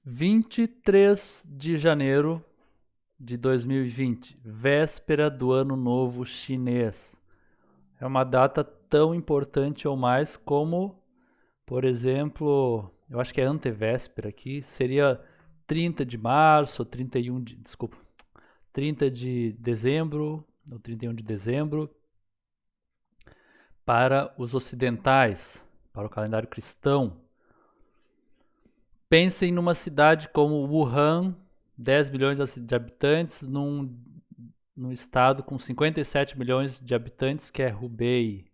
23 de janeiro de 2020, véspera do Ano Novo Chinês. É uma data tão importante ou mais como, por exemplo, eu acho que é antevéspera aqui, seria 30 de março, 30 de dezembro, ou 31 de dezembro, para os ocidentais, para o calendário cristão. Pensem numa cidade como Wuhan, 10 milhões de habitantes, num estado com 57 milhões de habitantes, que é Hubei.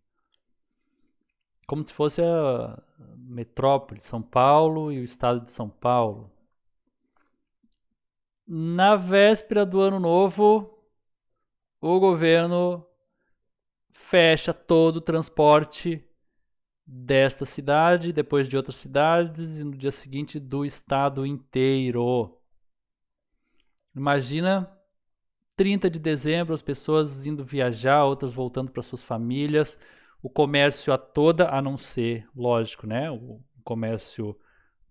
Como se fosse a metrópole, São Paulo e o estado de São Paulo. Na véspera do ano novo, o governo fecha todo o transporte desta cidade, depois de outras cidades e no dia seguinte do estado inteiro. Imagina 30 de dezembro, as pessoas indo viajar, outras voltando para suas famílias, o comércio a toda, a não ser, lógico, né, o comércio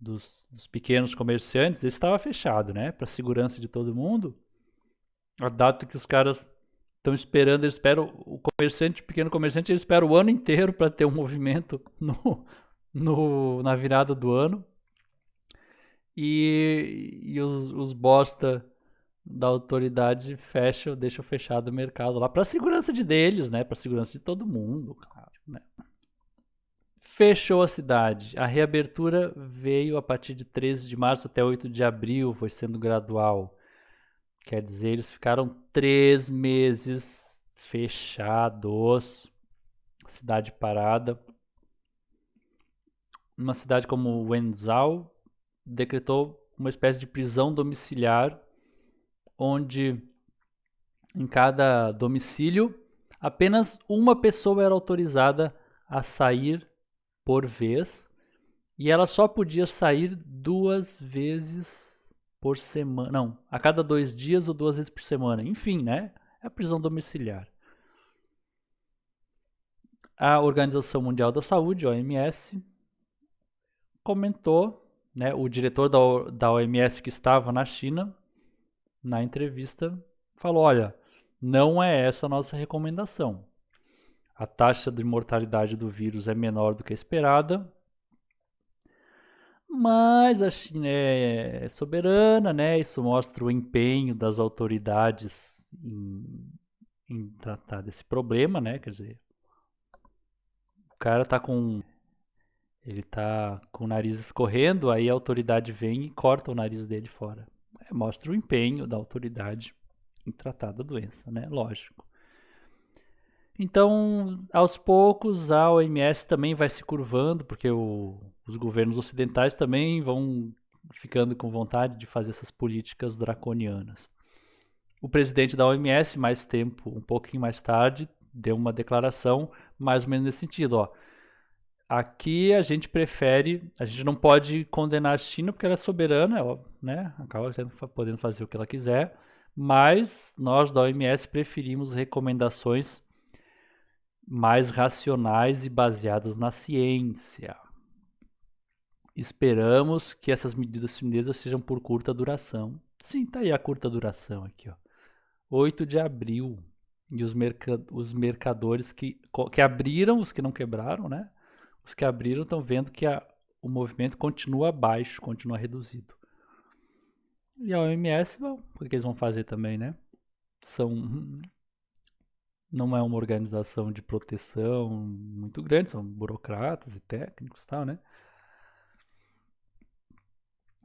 dos pequenos comerciantes, esse estava fechado, né, para segurança de todo mundo. A data que os caras estão esperando, eles esperam, o comerciante, o pequeno comerciante, ele espera o ano inteiro para ter um movimento na virada do ano. E os bosta da autoridade deixam fechado o mercado lá para segurança deles, né? Para segurança de todo mundo, claro, né? Fechou a cidade. A reabertura veio a partir de 13 de março até 8 de abril, foi sendo gradual. Quer dizer, eles ficaram 3 meses fechados, cidade parada. Uma cidade como Wenzhou decretou uma espécie de prisão domiciliar, onde em cada domicílio apenas uma pessoa era autorizada a sair por vez e ela só podia sair 2 vezes por semana, não, a cada 2 dias ou 2 vezes por semana, enfim, né? É a prisão domiciliar. A Organização Mundial da Saúde, OMS, comentou, né, o diretor da OMS que estava na China, na entrevista, falou: olha, não é essa a nossa recomendação. A taxa de mortalidade do vírus é menor do que a esperada, mas a China é soberana, né? Isso mostra o empenho das autoridades em tratar desse problema, né? Quer dizer, o cara ele tá com o nariz escorrendo, aí a autoridade vem e corta o nariz dele fora. Mostra o empenho da autoridade em tratar da doença, né? Lógico. Então, aos poucos, a OMS também vai se curvando, porque os governos ocidentais também vão ficando com vontade de fazer essas políticas draconianas. O presidente da OMS, mais tempo, um pouquinho mais tarde, deu uma declaração mais ou menos nesse sentido, ó. Aqui a gente não pode condenar a China porque ela é soberana, ela, né, acaba podendo fazer o que ela quiser, mas nós da OMS preferimos recomendações mais racionais e baseadas na ciência. Esperamos que essas medidas chinesas sejam por curta duração. Sim, tá aí a curta duração aqui, ó. 8 de abril. E os mercadores que abriram, os que não quebraram, né? Os que abriram estão vendo que o movimento continua baixo, continua reduzido. E a OMS, bom, o que eles vão fazer também, né? Não é uma organização de proteção muito grande, são burocratas e técnicos e tal, né?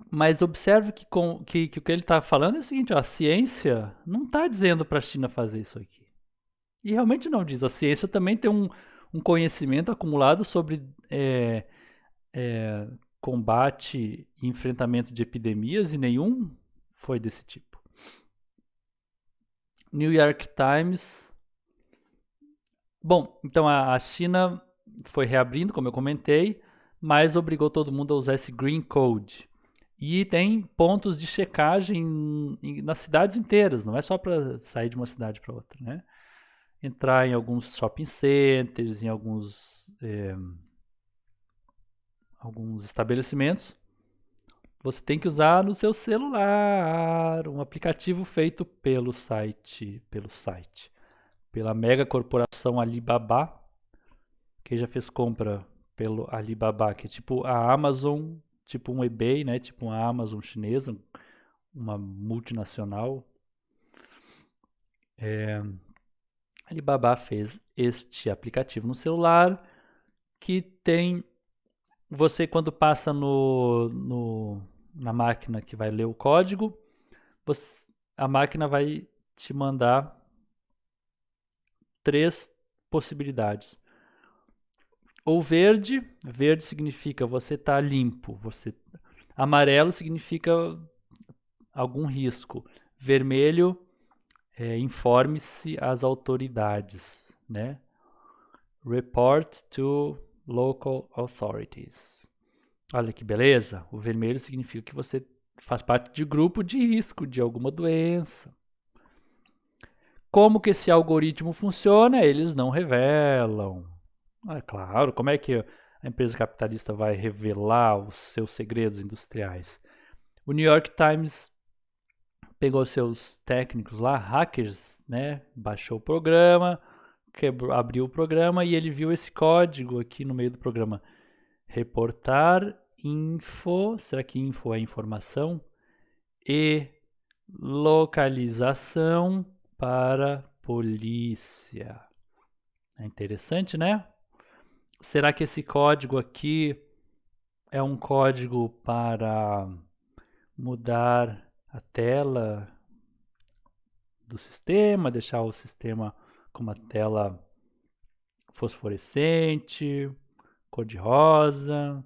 Mas observe que o que ele está falando é o seguinte, ó, a ciência não está dizendo para a China fazer isso aqui. E realmente não diz. A ciência também tem um conhecimento acumulado sobre combate e enfrentamento de epidemias e nenhum foi desse tipo. New York Times. Bom, então a China foi reabrindo, como eu comentei, mas obrigou todo mundo a usar esse Green Code. E tem pontos de checagem nas cidades inteiras, não é só para sair de uma cidade para outra, né? Entrar em alguns shopping centers, em alguns estabelecimentos, Você tem que usar no seu celular um aplicativo feito pela mega corporação Alibaba, que já fez compra pelo Alibaba, que é tipo a Amazon, tipo um eBay, né? Tipo uma Amazon chinesa, uma multinacional. Alibaba fez este aplicativo no celular que tem você quando passa na máquina que vai ler o código, a máquina vai te mandar três possibilidades. Ou verde, verde significa você está limpo, amarelo significa algum risco, vermelho informe-se às autoridades, né? Report to local authorities. Olha que beleza, o vermelho significa que você faz parte de grupo de risco de alguma doença. Como que esse algoritmo funciona, eles não revelam. É claro, como é que a empresa capitalista vai revelar os seus segredos industriais? O New York Times pegou seus técnicos lá, hackers, né? Baixou o programa, abriu o programa e ele viu esse código aqui no meio do programa. Reportar info, será que info é informação? E localização para polícia. É interessante, né? Será que esse código aqui é um código para mudar a tela do sistema, deixar o sistema com uma tela fosforescente, cor-de-rosa?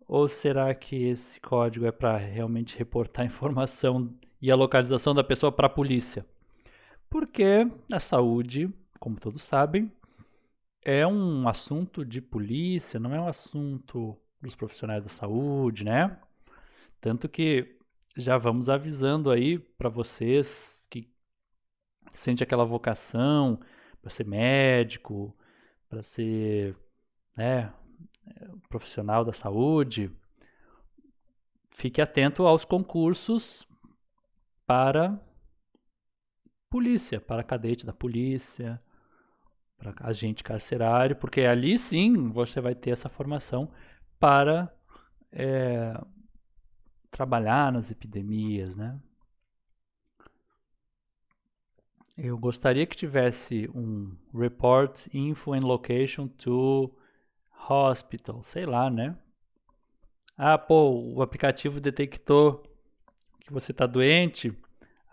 Ou será que esse código é para realmente reportar a informação e a localização da pessoa para a polícia? Porque a saúde, como todos sabem, é um assunto de polícia, não é um assunto dos profissionais da saúde, né? Tanto que já vamos avisando aí para vocês que sente aquela vocação para ser médico, para ser, né, profissional da saúde, fique atento aos concursos para polícia, para cadete da polícia, para agente carcerário, porque ali sim você vai ter essa formação para trabalhar nas epidemias, né? Eu gostaria que tivesse um report info and location to hospital, sei lá, né? Ah, pô, o aplicativo detectou que você tá doente,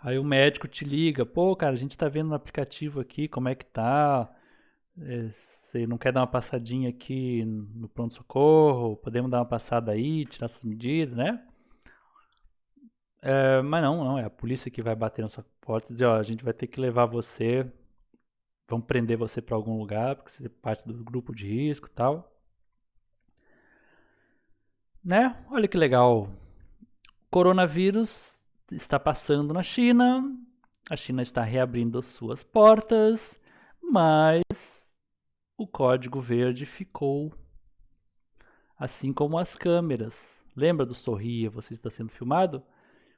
aí o médico te liga, pô, cara, a gente tá vendo no aplicativo aqui como é que tá, você não quer dar uma passadinha aqui no pronto-socorro, podemos dar uma passada aí, tirar suas medidas, né? Mas não, é a polícia que vai bater na sua porta e dizer, ó, a gente vai ter que levar você, vamos prender você para algum lugar, porque você é parte do grupo de risco e tal. Né? Olha que legal. Coronavírus está passando na China, a China está reabrindo suas portas, mas o código verde ficou, assim como as câmeras. Lembra do sorria, você está sendo filmado?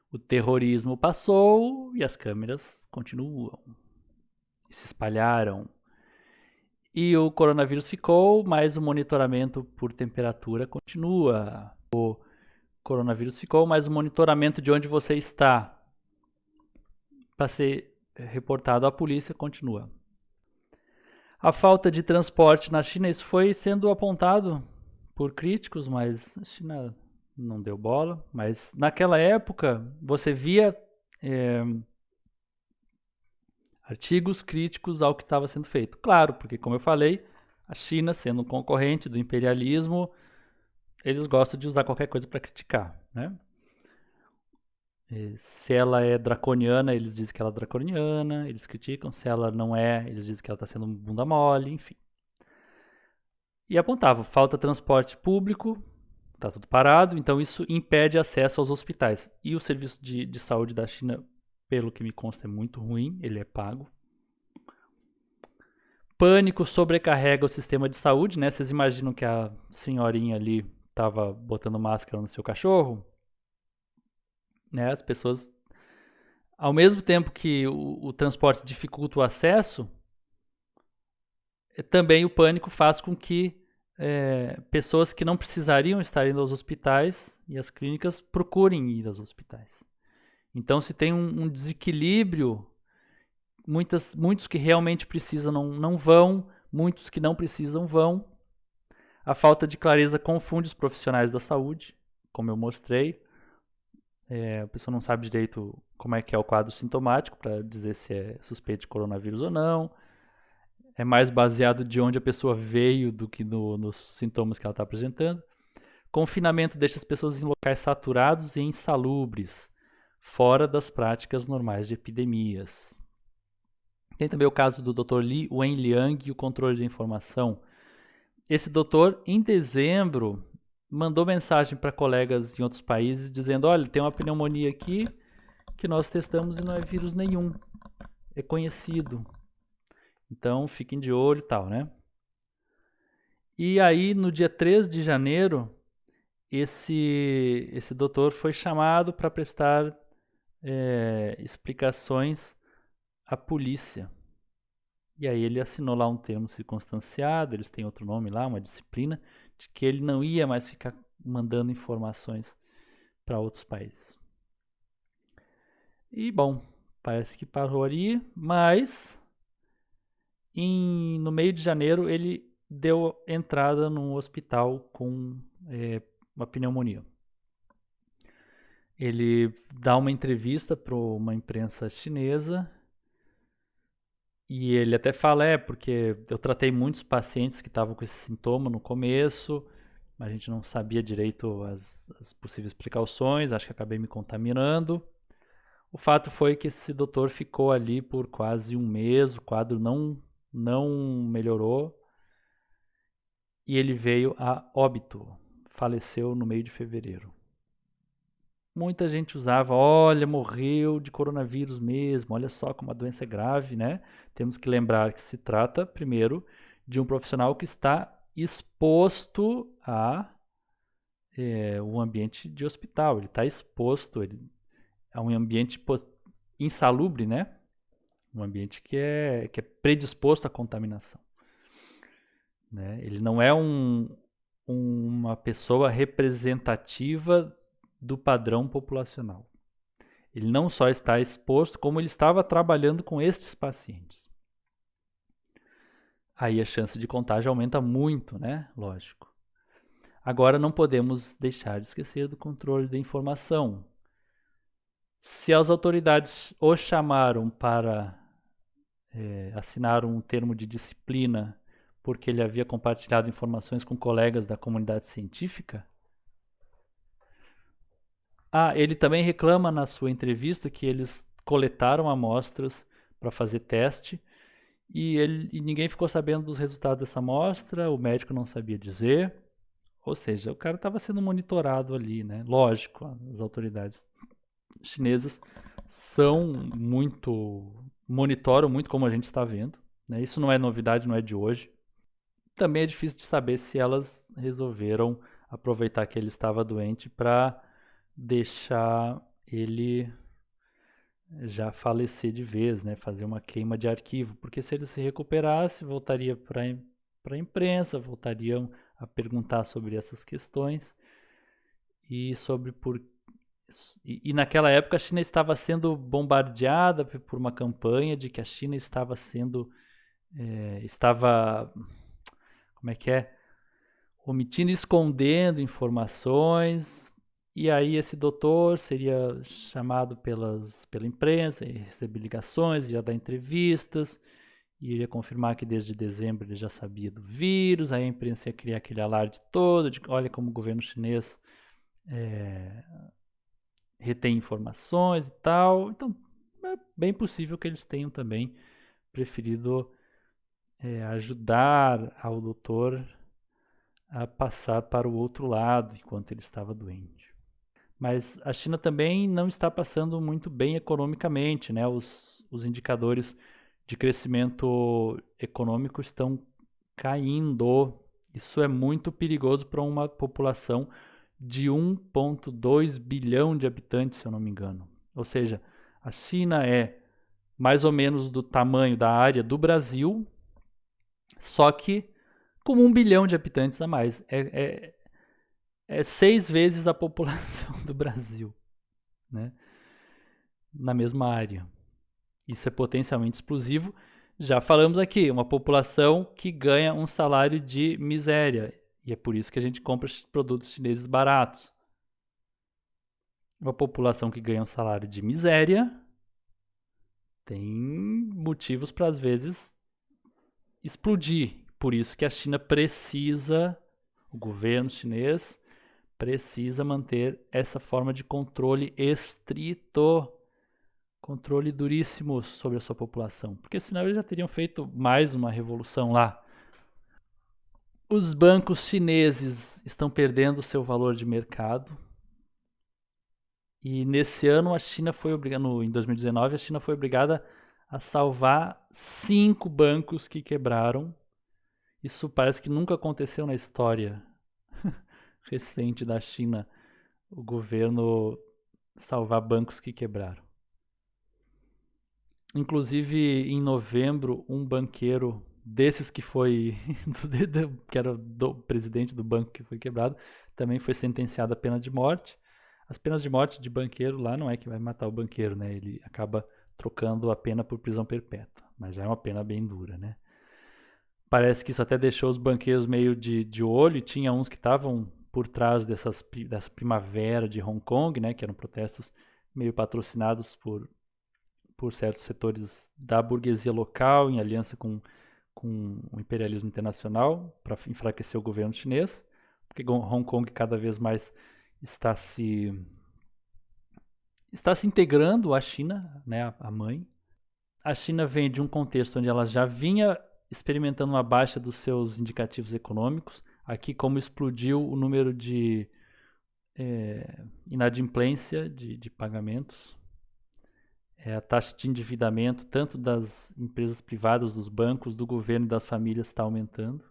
O terrorismo passou e as câmeras continuam. E se espalharam. E o coronavírus ficou, mas o monitoramento por temperatura continua. O coronavírus ficou, mas o monitoramento de onde você está para ser reportado à polícia continua. A falta de transporte na China, isso foi sendo apontado por críticos, mas a China não deu bola. Mas naquela época você via artigos críticos ao que estava sendo feito. Claro, porque como eu falei, a China, sendo um concorrente do imperialismo, eles gostam de usar qualquer coisa para criticar, né? Se ela é draconiana, eles dizem que ela é draconiana, eles criticam. Se ela não é, eles dizem que ela está sendo bunda mole, enfim. E apontava, falta transporte público, está tudo parado, então isso impede acesso aos hospitais. E o serviço de saúde da China, pelo que me consta, é muito ruim, ele é pago. Pânico sobrecarrega o sistema de saúde, né? Vocês imaginam que a senhorinha ali estava botando máscara no seu cachorro? né? As pessoas, ao mesmo tempo que o transporte dificulta o acesso, também o pânico faz com que pessoas que não precisariam estar indo aos hospitais e às clínicas procurem ir aos hospitais. Então, se tem um desequilíbrio, muitos que realmente precisam não vão, muitos que não precisam vão. A falta de clareza confunde os profissionais da saúde, como eu mostrei. A pessoa não sabe direito como é que é o quadro sintomático para dizer se é suspeito de coronavírus ou não. É mais baseado de onde a pessoa veio do que nos sintomas que ela está apresentando. Confinamento deixa as pessoas em locais saturados e insalubres, fora das práticas normais de epidemias. Tem também o caso do Dr. Li Wenliang e o controle de informação. Esse doutor, em dezembro, mandou mensagem para colegas em outros países dizendo: olha, tem uma pneumonia aqui que nós testamos e não é vírus nenhum. É conhecido. Então, fiquem de olho e tal, né? E aí, no dia 3 de janeiro, esse doutor foi chamado para prestar explicações à polícia. E aí ele assinou lá um termo circunstanciado, eles têm outro nome lá, uma disciplina, de que ele não ia mais ficar mandando informações para outros países. E bom, parece que parou ali, mas no meio de janeiro ele deu entrada num hospital com uma pneumonia. Ele dá uma entrevista para uma imprensa chinesa e ele até fala, porque eu tratei muitos pacientes que estavam com esse sintoma no começo, a gente não sabia direito as possíveis precauções, acho que acabei me contaminando. O fato foi que esse doutor ficou ali por quase um mês, o quadro não melhorou e ele veio a óbito, faleceu no meio de fevereiro. Muita gente usava, olha, morreu de coronavírus mesmo, olha só como a doença é grave, né? Temos que lembrar que se trata, primeiro, de um profissional que está exposto a um ambiente de hospital, ele está exposto a um ambiente insalubre, né? Um ambiente que é predisposto à contaminação. Né? Ele não é uma pessoa representativa do padrão populacional. Ele não só está exposto, como ele estava trabalhando com estes pacientes. Aí a chance de contágio aumenta muito, né? Lógico. Agora não podemos deixar de esquecer do controle da informação. Se as autoridades o chamaram para assinar um termo de disciplina porque ele havia compartilhado informações com colegas da comunidade científica, ele também reclama na sua entrevista que eles coletaram amostras para fazer teste e ninguém ficou sabendo dos resultados dessa amostra, o médico não sabia dizer, ou seja, o cara estava sendo monitorado ali, né? Lógico, as autoridades chinesas monitoram muito como a gente está vendo, né? Isso não é novidade, não é de hoje. Também é difícil de saber se elas resolveram aproveitar que ele estava doente para deixar ele já falecer de vez, né? Fazer uma queima de arquivo, porque se ele se recuperasse, voltaria para a imprensa, voltariam a perguntar sobre essas questões e sobre e naquela época a China estava sendo bombardeada por uma campanha de que a China estava como é que é? Omitindo e escondendo informações. E aí esse doutor seria chamado pela imprensa, receber ligações, ia dar entrevistas, iria confirmar que desde dezembro ele já sabia do vírus, aí a imprensa ia criar aquele alarde todo de olha como o governo chinês retém informações e tal. Então é bem possível que eles tenham também preferido ajudar ao doutor a passar para o outro lado enquanto ele estava doente. Mas a China também não está passando muito bem economicamente, né? Os indicadores de crescimento econômico estão caindo. Isso é muito perigoso para uma população de 1,2 bilhão de habitantes, se eu não me engano. Ou seja, a China é mais ou menos do tamanho da área do Brasil, só que com 1 bilhão de habitantes a mais. É 6 vezes a população do Brasil, né? Na mesma área. Isso é potencialmente explosivo. Já falamos aqui, uma população que ganha um salário de miséria. E é por isso que a gente compra produtos chineses baratos. Uma população que ganha um salário de miséria tem motivos para, às vezes, explodir. Por isso que a China precisa, o governo chinês precisa manter essa forma de controle estrito, controle duríssimo sobre a sua população, porque senão eles já teriam feito mais uma revolução lá. Os bancos chineses estão perdendo seu valor de mercado. E nesse ano a China foi obrigada, em 2019, a China foi obrigada a salvar 5 bancos que quebraram. Isso parece que nunca aconteceu na história recente da China, o governo salvar bancos que quebraram. Inclusive, em novembro, um banqueiro desses que foi que era do presidente do banco que foi quebrado, também foi sentenciado à pena de morte. As penas de morte de banqueiro lá não é que vai matar o banqueiro, né? Ele acaba trocando a pena por prisão perpétua, mas já é uma pena bem dura, né? Parece que isso até deixou os banqueiros meio de olho, e tinha uns que estavam por trás dessa primavera de Hong Kong, né? Que eram protestos meio patrocinados por certos setores da burguesia local, em aliança com o imperialismo internacional, para enfraquecer o governo chinês, porque Hong Kong cada vez mais está se integrando à China, né, a mãe. A China vem de um contexto onde ela já vinha experimentando uma baixa dos seus indicativos econômicos. Aqui, como explodiu o número de inadimplência de pagamentos, a taxa de endividamento, tanto das empresas privadas, dos bancos, do governo e das famílias, está aumentando.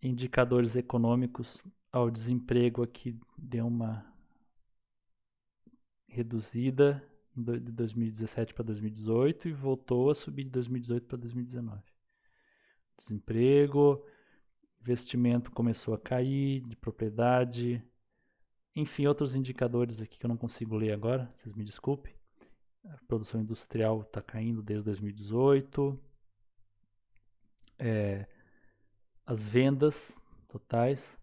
Indicadores econômicos, ao desemprego aqui deu uma reduzida de 2017 para 2018 e voltou a subir de 2018 para 2019. Desemprego, investimento começou a cair, de propriedade, enfim, outros indicadores aqui que eu não consigo ler agora, vocês me desculpem. A produção industrial está caindo desde 2018. As vendas totais.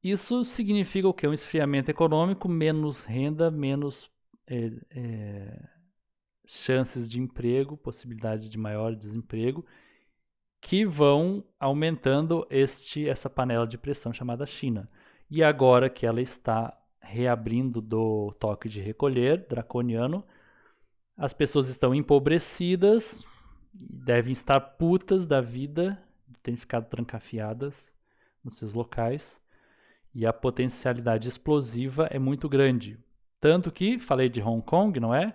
Isso significa o quê? Um esfriamento econômico, menos renda, menos chances de emprego, possibilidade de maior desemprego, que vão aumentando essa panela de pressão chamada China. E agora que ela está reabrindo do toque de recolher draconiano, as pessoas estão empobrecidas, devem estar putas da vida, de terem ficado trancafiadas nos seus locais, e a potencialidade explosiva é muito grande. Tanto que, falei de Hong Kong, não é?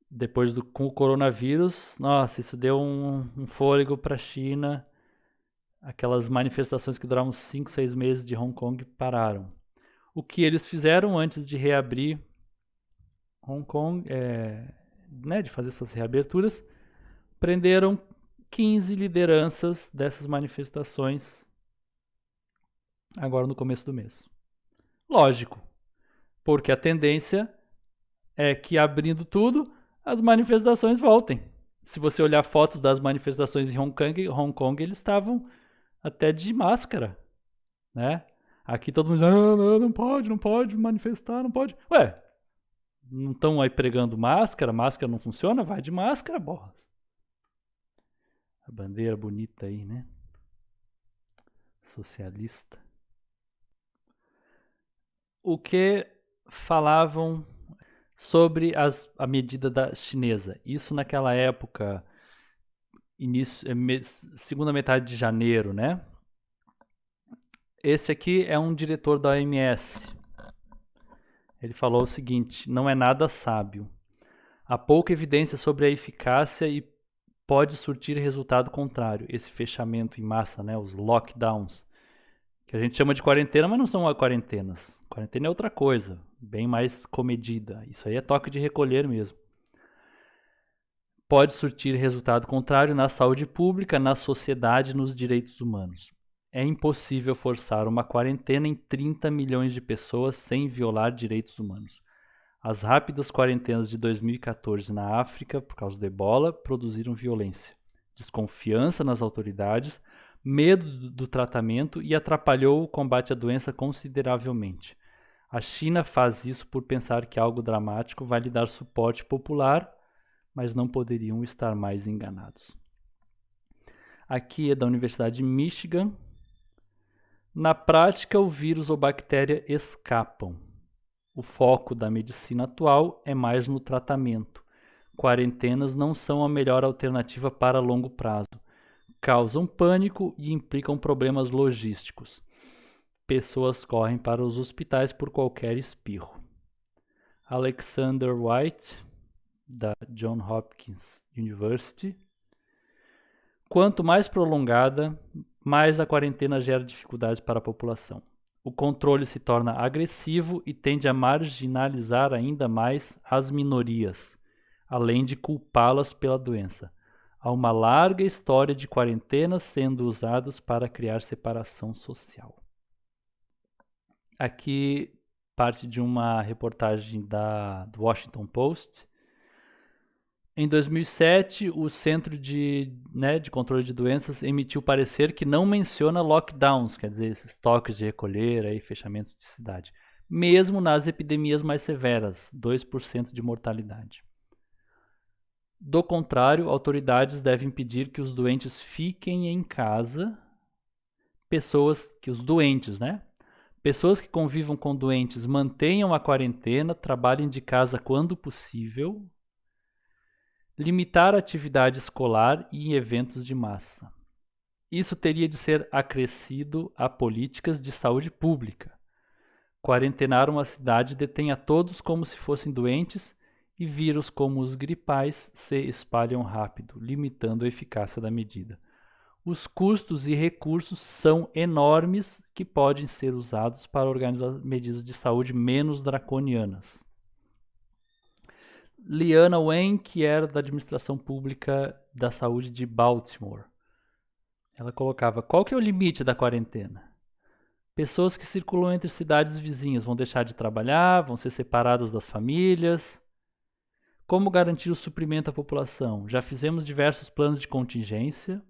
Depois com o coronavírus, nossa, isso deu um fôlego para a China. Aquelas manifestações que duraram 5, 6 meses de Hong Kong pararam. O que eles fizeram antes de reabrir Hong Kong, né, de fazer essas reaberturas, prenderam 15 lideranças dessas manifestações agora no começo do mês. Lógico, porque a tendência é que abrindo tudo, as manifestações voltem. Se você olhar fotos das manifestações em Hong Kong, eles estavam até de máscara, né? Aqui todo mundo diz, não pode manifestar, não pode. Ué, não estão aí pregando máscara não funciona? Vai de máscara, borras. A bandeira bonita aí, né? Socialista. O que falavam sobre a medida da chinesa? Isso naquela época, segunda metade de janeiro, né? Esse aqui é um diretor da OMS. Ele falou o seguinte: não é nada sábio. Há pouca evidência sobre a eficácia e pode surtir resultado contrário. Esse fechamento em massa, né, os lockdowns, Que a gente chama de quarentena, mas não são quarentenas. Quarentena é outra coisa, bem mais comedida. Isso aí é toque de recolher mesmo. Pode surtir resultado contrário na saúde pública, na sociedade e nos direitos humanos. É impossível forçar uma quarentena em 30 milhões de pessoas sem violar direitos humanos. As rápidas quarentenas de 2014 na África, por causa do Ebola, produziram violência, desconfiança nas autoridades, medo do tratamento e atrapalhou o combate à doença consideravelmente. A China faz isso por pensar que algo dramático vai lhe dar suporte popular, mas não poderiam estar mais enganados. Aqui é da Universidade de Michigan. Na prática, o vírus ou bactéria escapam. O foco da medicina atual é mais no tratamento. Quarentenas não são a melhor alternativa para longo prazo. Causam pânico e implicam problemas logísticos. Pessoas correm para os hospitais por qualquer espirro. Alexander White, da Johns Hopkins University. Quanto mais prolongada, mais a quarentena gera dificuldades para a população. O controle se torna agressivo e tende a marginalizar ainda mais as minorias, além de culpá-las pela doença. Há uma larga história de quarentenas sendo usadas para criar separação social. Aqui parte de uma reportagem do Washington Post. Em 2007, o Centro de Controle de Doenças emitiu parecer que não menciona lockdowns, quer dizer, esses toques de recolher, aí, fechamentos de cidade, mesmo nas epidemias mais severas, 2% de mortalidade. Do contrário, autoridades devem impedir que os doentes fiquem em casa, pessoas que convivam com doentes mantenham a quarentena, trabalhem de casa quando possível, limitar a atividade escolar e eventos de massa. Isso teria de ser acrescido a políticas de saúde pública. Quarentenar uma cidade detém a todos como se fossem doentes e vírus como os gripais se espalham rápido, limitando a eficácia da medida. Os custos e recursos são enormes que podem ser usados para organizar medidas de saúde menos draconianas. Liana Wen, que era da Administração Pública da Saúde de Baltimore. Ela colocava, qual que é o limite da quarentena? Pessoas que circulam entre cidades vizinhas vão deixar de trabalhar, vão ser separadas das famílias. Como garantir o suprimento à população? Já fizemos diversos planos de contingência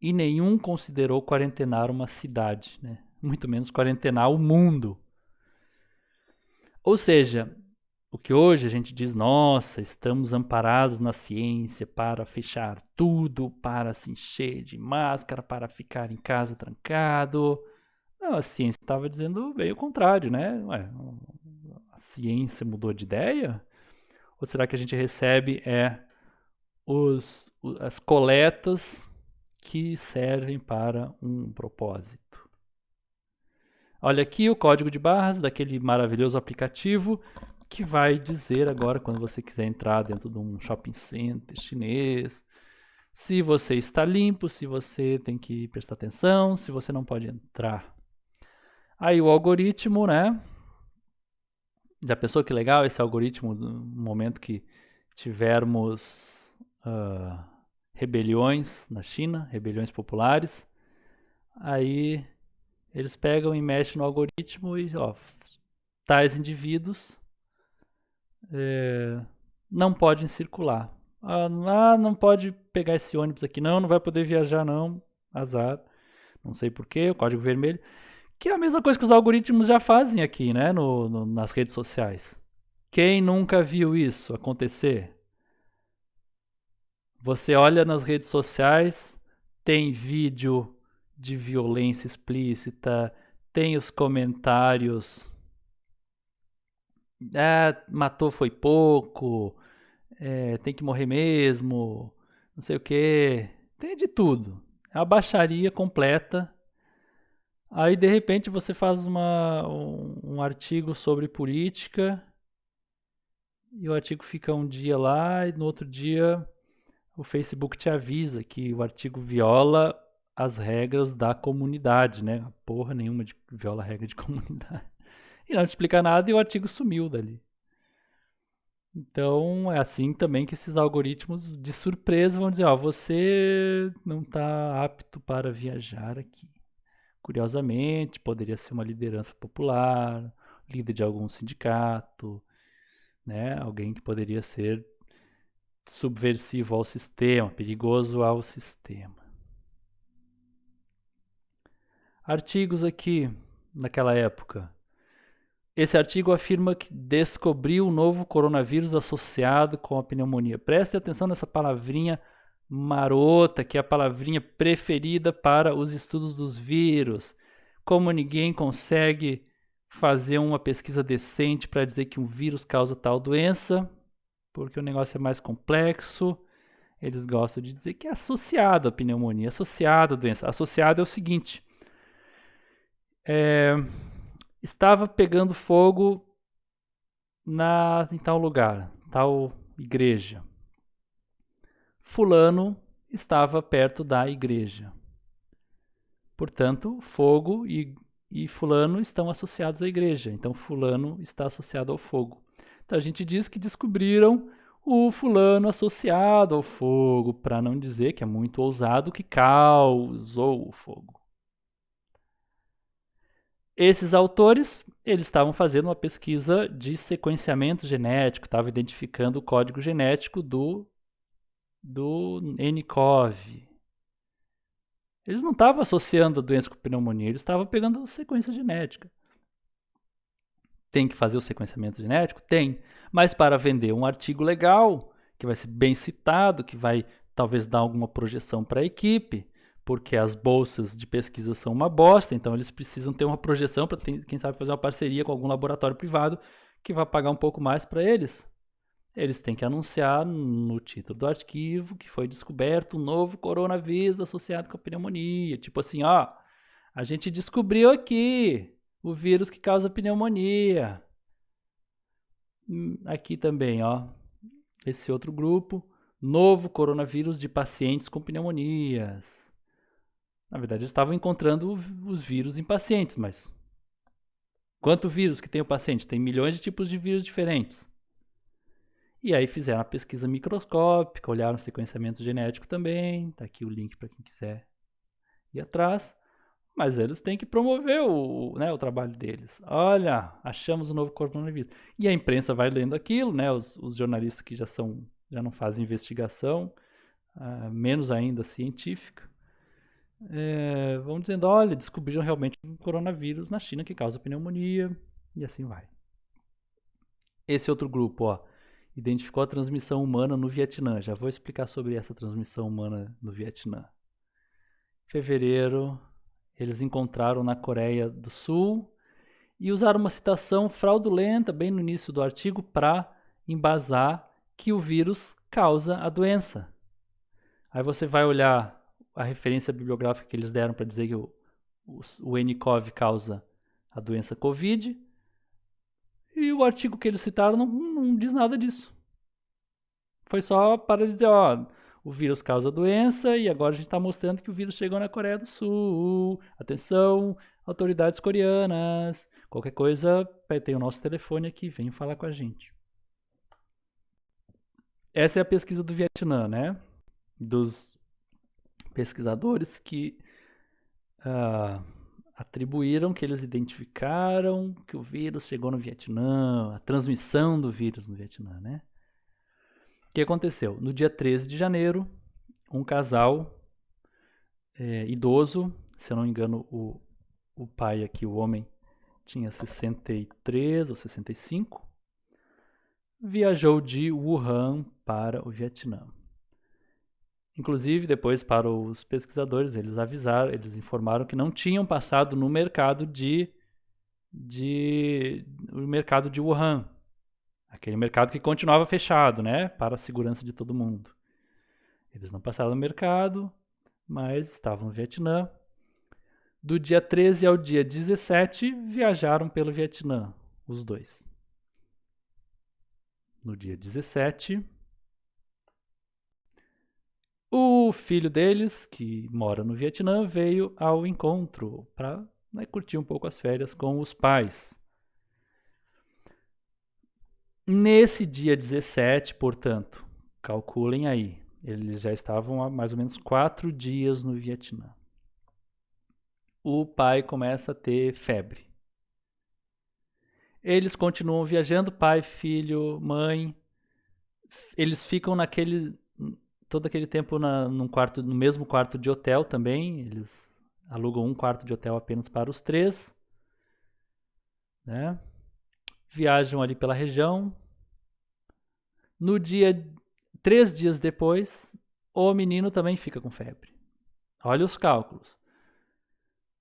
e nenhum considerou quarentenar uma cidade, né? Muito menos quarentenar o mundo. Ou seja, o que hoje a gente diz, nossa, estamos amparados na ciência para fechar tudo, para se encher de máscara, para ficar em casa trancado. Não, a ciência estava dizendo bem o contrário, né? Ué, a ciência mudou de ideia? Ou será que a gente recebe as coletas que servem para um propósito? Olha aqui o código de barras daquele maravilhoso aplicativo que vai dizer agora, quando você quiser entrar dentro de um shopping center chinês, se você está limpo, se você tem que prestar atenção, se você não pode entrar. Aí o algoritmo, né? Já pensou que legal esse algoritmo no momento que tivermos rebeliões na China, rebeliões populares? Aí eles pegam e mexem no algoritmo e, tais indivíduos não podem circular. Não pode pegar esse ônibus aqui não vai poder viajar não, azar. Não sei porquê, o código vermelho. Que é a mesma coisa que os algoritmos já fazem aqui, né, nas redes sociais. Quem nunca viu isso acontecer? Você olha nas redes sociais, tem vídeo de violência explícita, tem os comentários, matou foi pouco, tem que morrer mesmo, não sei o que, tem de tudo. É uma baixaria completa. Aí de repente você faz um artigo sobre política e o artigo fica um dia lá e no outro dia o Facebook te avisa que o artigo viola as regras da comunidade, né? Porra nenhuma de viola a regra de comunidade. E não te explica nada e o artigo sumiu dali. Então é assim também que esses algoritmos de surpresa vão dizer, ó, você não está apto para viajar aqui. Curiosamente, poderia ser uma liderança popular, líder de algum sindicato, né? Alguém que poderia ser subversivo ao sistema, perigoso ao sistema. Artigos aqui naquela época. Esse artigo afirma que descobriu um novo coronavírus associado com a pneumonia. Preste atenção nessa palavrinha marota, que é a palavrinha preferida para os estudos dos vírus. Como ninguém consegue fazer uma pesquisa decente para dizer que um vírus causa tal doença, porque o negócio é mais complexo, eles gostam de dizer que é associado à pneumonia, associado à doença. Associado é o seguinte: estava pegando fogo em tal lugar, tal igreja. Fulano estava perto da igreja. Portanto, fogo e fulano estão associados à igreja. Então, fulano está associado ao fogo. Então, a gente diz que descobriram o fulano associado ao fogo, para não dizer que é muito ousado, que causou o fogo. Esses autores, eles estavam fazendo uma pesquisa de sequenciamento genético, estavam identificando o código genético do nCoV. Eles não estavam associando a doença com pneumonia, eles estavam pegando a sequência genética. Tem que fazer o sequenciamento genético? Tem. Mas para vender um artigo legal, que vai ser bem citado, que vai talvez dar alguma projeção para a equipe, porque as bolsas de pesquisa são uma bosta, então eles precisam ter uma projeção para, quem sabe, fazer uma parceria com algum laboratório privado que vai pagar um pouco mais para eles. Eles têm que anunciar no título do arquivo que foi descoberto um novo coronavírus associado com a pneumonia. Tipo assim, ó, a gente descobriu aqui o vírus que causa pneumonia. Aqui também, ó, esse outro grupo, novo coronavírus de pacientes com pneumonias. Na verdade, eles estavam encontrando os vírus em pacientes, mas quanto vírus que tem o paciente? Tem milhões de tipos de vírus diferentes. E aí fizeram a pesquisa microscópica, olharam o sequenciamento genético também. Tá aqui o link para quem quiser ir atrás. Mas eles têm que promover o trabalho deles. Olha, achamos o novo coronavírus. E a imprensa vai lendo aquilo, né? Os jornalistas que já não fazem investigação, menos ainda científica, vão dizendo, olha, descobriram realmente um coronavírus na China que causa pneumonia, e assim vai. Esse outro grupo, ó, identificou a transmissão humana no Vietnã. Já vou explicar sobre essa transmissão humana no Vietnã. Em fevereiro, eles encontraram na Coreia do Sul e usaram uma citação fraudulenta bem no início do artigo para embasar que o vírus causa a doença. Aí você vai olhar a referência bibliográfica que eles deram para dizer que o nCoV causa a doença Covid, e o artigo que eles citaram não diz nada disso. Foi só para dizer, ó, o vírus causa doença e agora a gente está mostrando que o vírus chegou na Coreia do Sul. Atenção, autoridades coreanas. Qualquer coisa, tem o nosso telefone aqui, venham falar com a gente. Essa é a pesquisa do Vietnã, né? Dos pesquisadores que atribuíram que eles identificaram que o vírus chegou no Vietnã, a transmissão do vírus no Vietnã, né? O que aconteceu? No dia 13 de janeiro, um casal idoso, se eu não me engano, o pai aqui, o homem, tinha 63 ou 65, viajou de Wuhan para o Vietnã. Inclusive, depois, para os pesquisadores, eles informaram que não tinham passado no mercado o mercado de Wuhan. Aquele mercado que continuava fechado, né? Para a segurança de todo mundo. Eles não passaram no mercado, mas estavam no Vietnã. Do dia 13 ao dia 17, viajaram pelo Vietnã, os dois. No dia 17, O filho deles, que mora no Vietnã, veio ao encontro para curtir um pouco as férias com os pais. Nesse dia 17, portanto, calculem aí, eles já estavam há mais ou menos 4 dias no Vietnã. O pai começa a ter febre. Eles continuam viajando, pai, filho, mãe. Eles ficam todo aquele tempo no mesmo quarto de hotel também. Eles alugam um quarto de hotel apenas para os 3, né? Viajam ali pela região. No dia 3 dias depois, o menino também fica com febre. Olha os cálculos.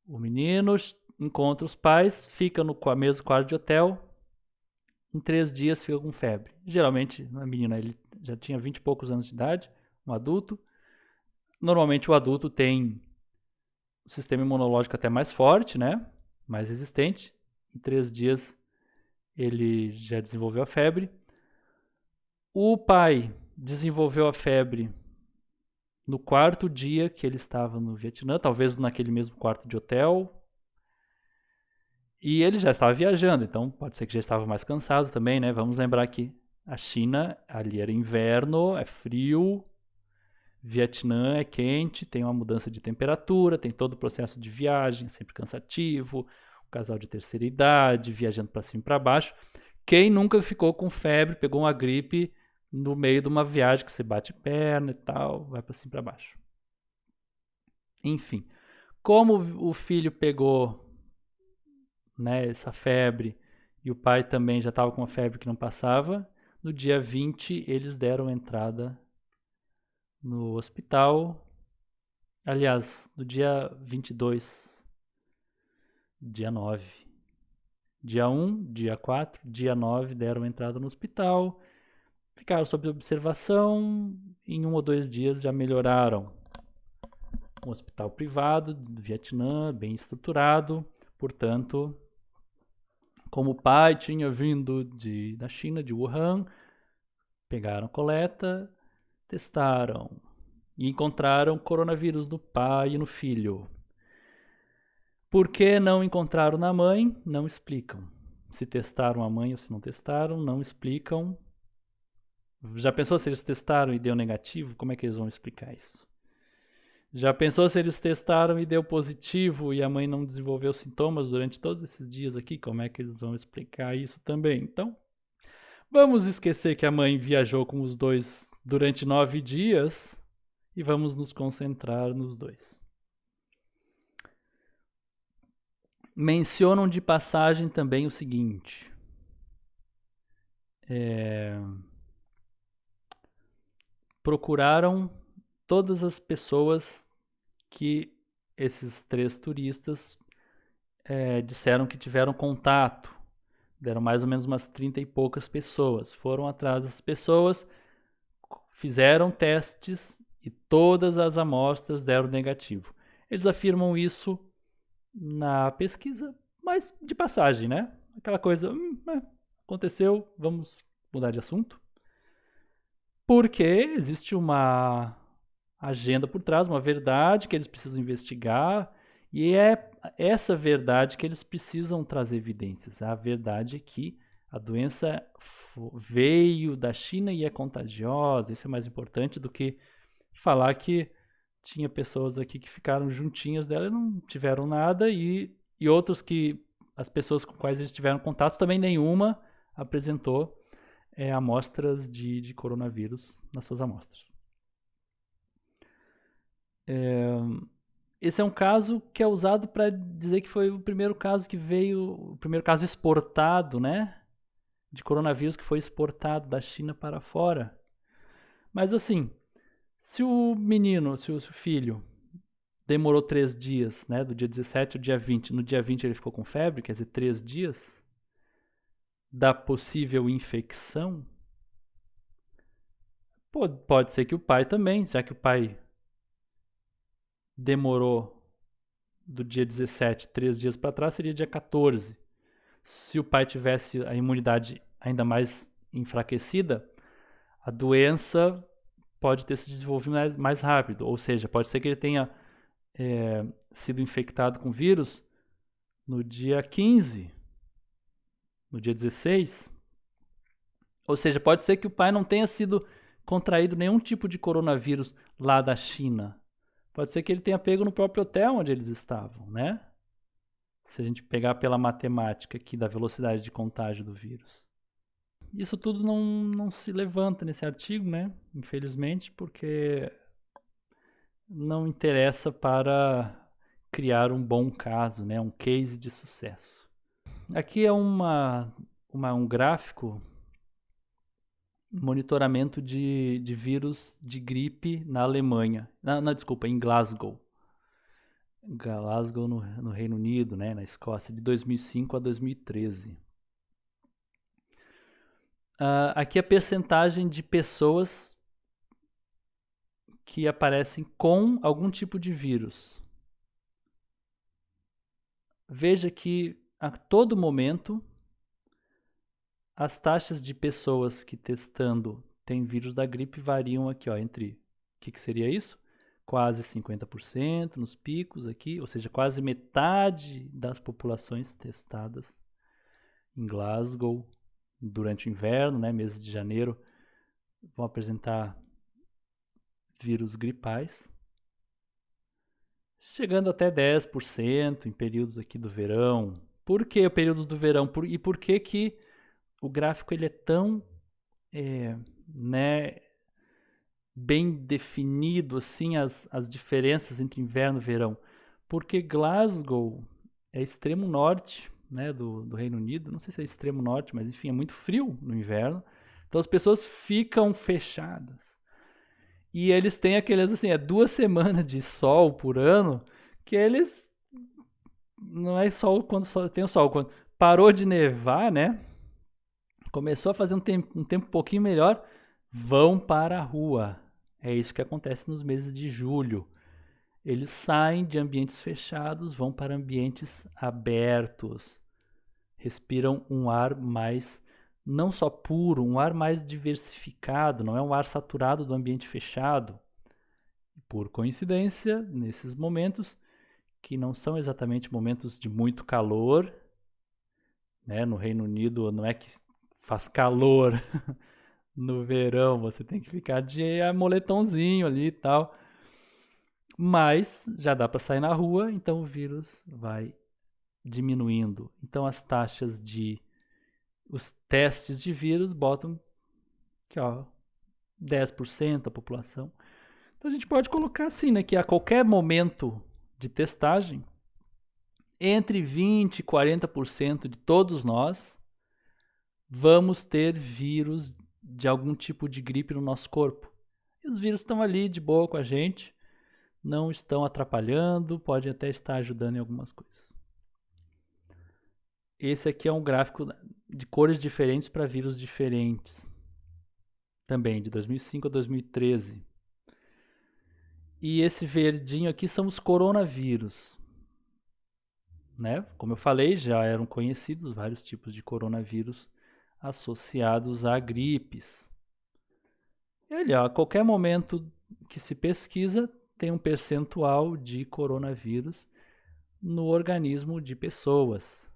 O menino encontra os pais, fica no mesmo quarto de hotel. Em 3 dias fica com febre. Geralmente, a menina ele já tinha 20 e poucos anos de idade, um adulto. Normalmente o adulto tem um sistema imunológico até mais forte, né? Mais resistente. Em 3 dias ele já desenvolveu a febre. O pai desenvolveu a febre no 4º dia que ele estava no Vietnã, talvez naquele mesmo quarto de hotel. E ele já estava viajando, então pode ser que já estava mais cansado também, né? Vamos lembrar que a China, ali era inverno, é frio, Vietnã é quente, tem uma mudança de temperatura, tem todo o processo de viagem, sempre cansativo, um casal de terceira idade, viajando para cima e para baixo. Quem nunca ficou com febre, pegou uma gripe no meio de uma viagem que você bate perna e tal, vai para cima e para baixo. Enfim, como o filho pegou, né, essa febre e o pai também já estava com uma febre que não passava, no dia 20 eles deram entrada no hospital. Aliás, no dia 22, dia 9. Dia 1, dia 4, dia 9 deram entrada no hospital. Ficaram sob observação. Em 1 ou 2 dias já melhoraram. Um hospital privado do Vietnã, bem estruturado. Portanto, como o pai tinha vindo da China, de Wuhan, pegaram coleta, testaram e encontraram coronavírus no pai e no filho. Por que não encontraram na mãe? Não explicam. Se testaram a mãe ou se não testaram, não explicam. Já pensou se eles testaram e deu negativo? Como é que eles vão explicar isso? Já pensou se eles testaram e deu positivo e a mãe não desenvolveu sintomas durante todos esses dias aqui? Como é que eles vão explicar isso também? Então, vamos esquecer que a mãe viajou com os dois durante 9 dias e vamos nos concentrar nos dois. Mencionam de passagem também o seguinte. Procuraram todas as pessoas que esses 3 turistas disseram que tiveram contato. Deram mais ou menos umas 30 e poucas pessoas. Foram atrás dessas pessoas, fizeram testes e todas as amostras deram negativo. Eles afirmam isso na pesquisa, mas de passagem, né? Aquela coisa, aconteceu, vamos mudar de assunto. Porque existe uma agenda por trás, uma verdade que eles precisam investigar, e é essa verdade que eles precisam trazer evidências. A verdade é que a doença veio da China e é contagiosa. Isso é mais importante do que falar que tinha pessoas aqui que ficaram juntinhas dela e não tiveram nada, e outros que as pessoas com quais eles tiveram contato também nenhuma apresentou amostras de coronavírus nas suas amostras. Esse é um caso que é usado para dizer que foi o primeiro caso que veio, o primeiro caso exportado, né, de coronavírus que foi exportado da China para fora. Mas assim, se o menino, se o filho demorou 3 dias, né, do dia 17 ao dia 20, no dia 20 ele ficou com febre, quer dizer, 3 dias da possível infecção, pode ser que o pai também, já que o pai demorou do dia 17, 3 dias para trás, seria dia 14. Se o pai tivesse a imunidade ainda mais enfraquecida, a doença pode ter se desenvolvido mais rápido. Ou seja, pode ser que ele tenha sido infectado com vírus no dia 15, no dia 16. Ou seja, pode ser que o pai não tenha sido contraído nenhum tipo de coronavírus lá da China. Pode ser que ele tenha pego no próprio hotel onde eles estavam, né? Se a gente pegar pela matemática aqui da velocidade de contágio do vírus. Isso tudo não se levanta nesse artigo, né? Infelizmente, porque não interessa para criar um bom caso, né? Um case de sucesso. Aqui é um gráfico, monitoramento de vírus de gripe na Alemanha. Desculpa, em Glasgow. Glasgow no Reino Unido, né? Na Escócia, de 2005 a 2013. Aqui a percentagem de pessoas que aparecem com algum tipo de vírus. Veja que a todo momento as taxas de pessoas que testando têm vírus da gripe variam aqui, ó, entre o que seria isso? Quase 50% nos picos aqui, ou seja, quase metade das populações testadas em Glasgow durante o inverno, né, mês de janeiro, vão apresentar vírus gripais, chegando até 10% em períodos aqui do verão. Por que períodos do verão? E por que o gráfico ele é tão né, bem definido assim as diferenças entre inverno e verão? Porque Glasgow é extremo norte, né, do Reino Unido. Não sei se é extremo norte, mas enfim, é muito frio no inverno. Então as pessoas ficam fechadas. E eles têm aqueles, assim, 2 semanas de sol por ano, que eles. Não é sol quando tem o sol. Quando parou de nevar, né? Começou a fazer um tempo um pouquinho melhor, vão para a rua. É isso que acontece nos meses de julho. Eles saem de ambientes fechados, vão para ambientes abertos. Respiram um ar mais, não só puro, um ar mais diversificado, não é um ar saturado do ambiente fechado. Por coincidência, nesses momentos, que não são exatamente momentos de muito calor, né? No Reino Unido não é que faz calor no verão, você tem que ficar de moletomzinho ali e tal. Mas já dá para sair na rua, então o vírus vai diminuindo. Então as taxas de os testes de vírus botam que ó 10% da população. Então a gente pode colocar assim, né, que a qualquer momento de testagem, entre 20% e 40% de todos nós vamos ter vírus de algum tipo de gripe no nosso corpo. E os vírus estão ali de boa com a gente, não estão atrapalhando, podem até estar ajudando em algumas coisas. Esse aqui é um gráfico de cores diferentes para vírus diferentes. Também, de 2005 a 2013. E esse verdinho aqui são os coronavírus. Né? Como eu falei, já eram conhecidos vários tipos de coronavírus associados a gripes. Ele, a qualquer momento que se pesquisa, tem um percentual de coronavírus no organismo de pessoas.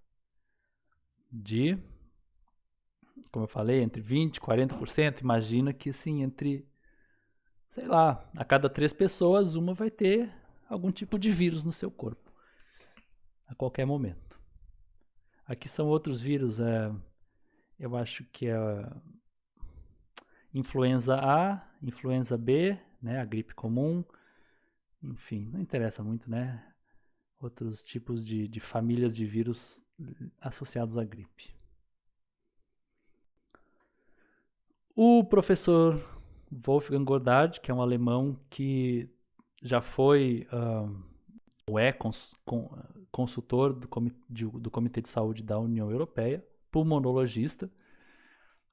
Como eu falei, entre 20% e 40%. Imagina que assim, sei lá, a cada 3 pessoas, uma vai ter algum tipo de vírus no seu corpo. A qualquer momento. Aqui são outros vírus, eu acho que é influenza A, influenza B, né, a gripe comum, enfim, não interessa muito, né? Outros tipos de famílias de vírus associados à gripe. O professor Wolfgang Goddard, que é um alemão que já foi consultor do Comitê de Saúde da União Europeia, pulmonologista,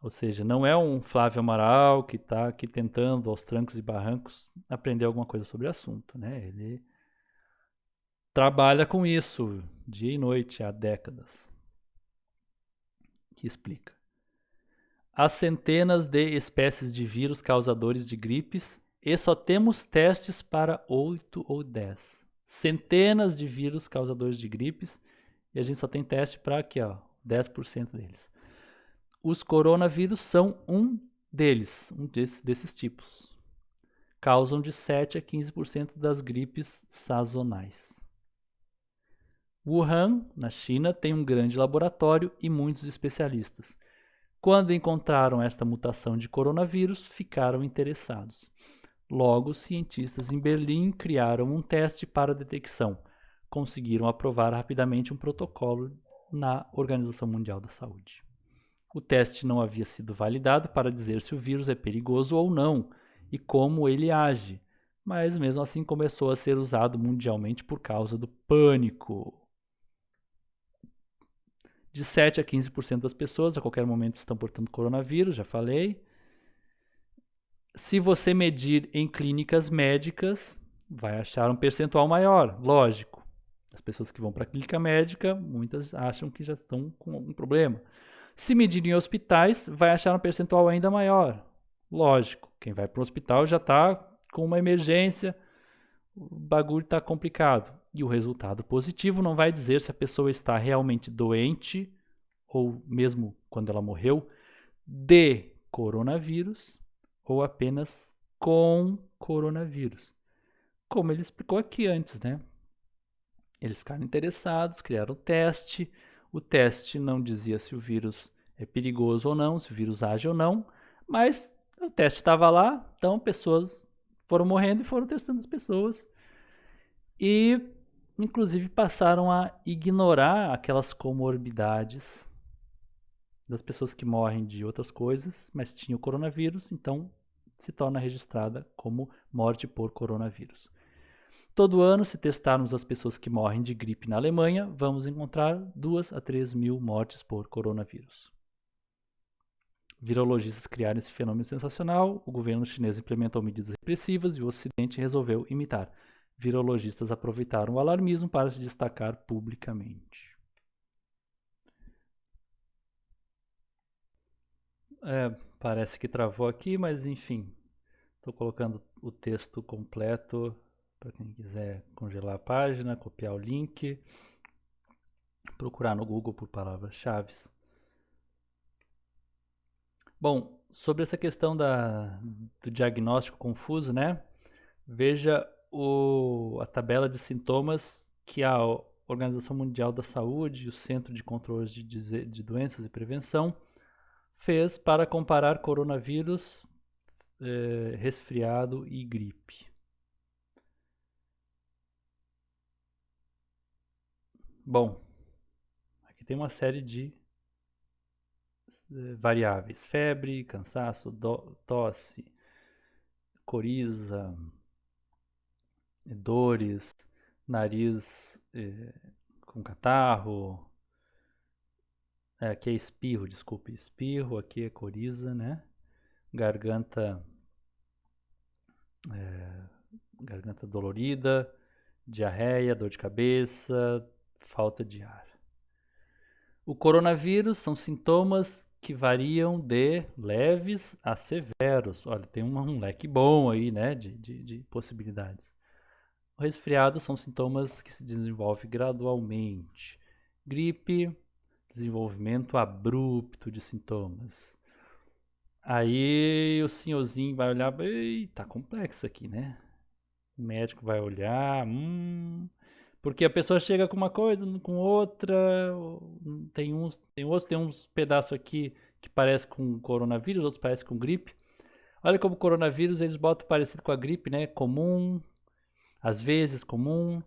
ou seja, não é um Flávio Amaral que está aqui tentando, aos trancos e barrancos, aprender alguma coisa sobre o assunto. Né? Ele trabalha com isso dia e noite há décadas. Que explica. Há centenas de espécies de vírus causadores de gripes e só temos testes para 8 ou 10. Centenas de vírus causadores de gripes e a gente só tem teste para aqui, ó, 10% deles. Os coronavírus são um deles, desses tipos. Causam de 7 a 15% das gripes sazonais. Wuhan, na China, tem um grande laboratório e muitos especialistas. Quando encontraram esta mutação de coronavírus, ficaram interessados. Logo, cientistas em Berlim criaram um teste para a detecção. Conseguiram aprovar rapidamente um protocolo na Organização Mundial da Saúde. O teste não havia sido validado para dizer se o vírus é perigoso ou não e como ele age, mas mesmo assim começou a ser usado mundialmente por causa do pânico. De 7 a 15% das pessoas a qualquer momento estão portando coronavírus, já falei. Se você medir em clínicas médicas, vai achar um percentual maior, lógico. As pessoas que vão para a clínica médica, muitas acham que já estão com algum problema. Se medir em hospitais, vai achar um percentual ainda maior, lógico. Quem vai para o hospital já está com uma emergência, o bagulho está complicado. E o resultado positivo não vai dizer se a pessoa está realmente doente, ou mesmo quando ela morreu, de coronavírus, ou apenas com coronavírus. Como ele explicou aqui antes, né? Eles ficaram interessados, criaram o teste. O teste não dizia se o vírus é perigoso ou não, se o vírus age ou não, mas o teste estava lá, então pessoas foram morrendo e foram testando as pessoas. E, inclusive, passaram a ignorar aquelas comorbidades das pessoas que morrem de outras coisas, mas tinham o coronavírus, então se torna registrada como morte por coronavírus. Todo ano, se testarmos as pessoas que morrem de gripe na Alemanha, vamos encontrar 2 a 3 mil mortes por coronavírus. Virologistas criaram esse fenômeno sensacional, o governo chinês implementou medidas repressivas e o Ocidente resolveu imitar. Virologistas aproveitaram o alarmismo para se destacar publicamente. Parece que travou aqui, mas enfim. Estou colocando o texto completo para quem quiser congelar a página, copiar o link, procurar no Google por palavras-chave. Bom, sobre essa questão do diagnóstico confuso, né? Veja a tabela de sintomas que a Organização Mundial da Saúde e o Centro de Controle de Doenças e Prevenção fez para comparar coronavírus, resfriado e gripe. Bom, aqui tem uma série de variáveis: febre, cansaço, tosse, coriza, dores, nariz com catarro. Aqui é espirro, desculpe, espirro, aqui é coriza, né? Garganta dolorida, diarreia, dor de cabeça, falta de ar. O coronavírus são sintomas que variam de leves a severos. Olha, tem um leque bom aí, né, de possibilidades. O resfriado são sintomas que se desenvolvem gradualmente. Gripe, desenvolvimento abrupto de sintomas. Aí o senhorzinho vai olhar, tá complexo aqui, né? O médico vai olhar, porque a pessoa chega com uma coisa, com outra, tem uns pedaços aqui que parece com coronavírus, outros parecem com gripe. Olha como o coronavírus eles botam parecido com a gripe, né? Comum, às vezes comum,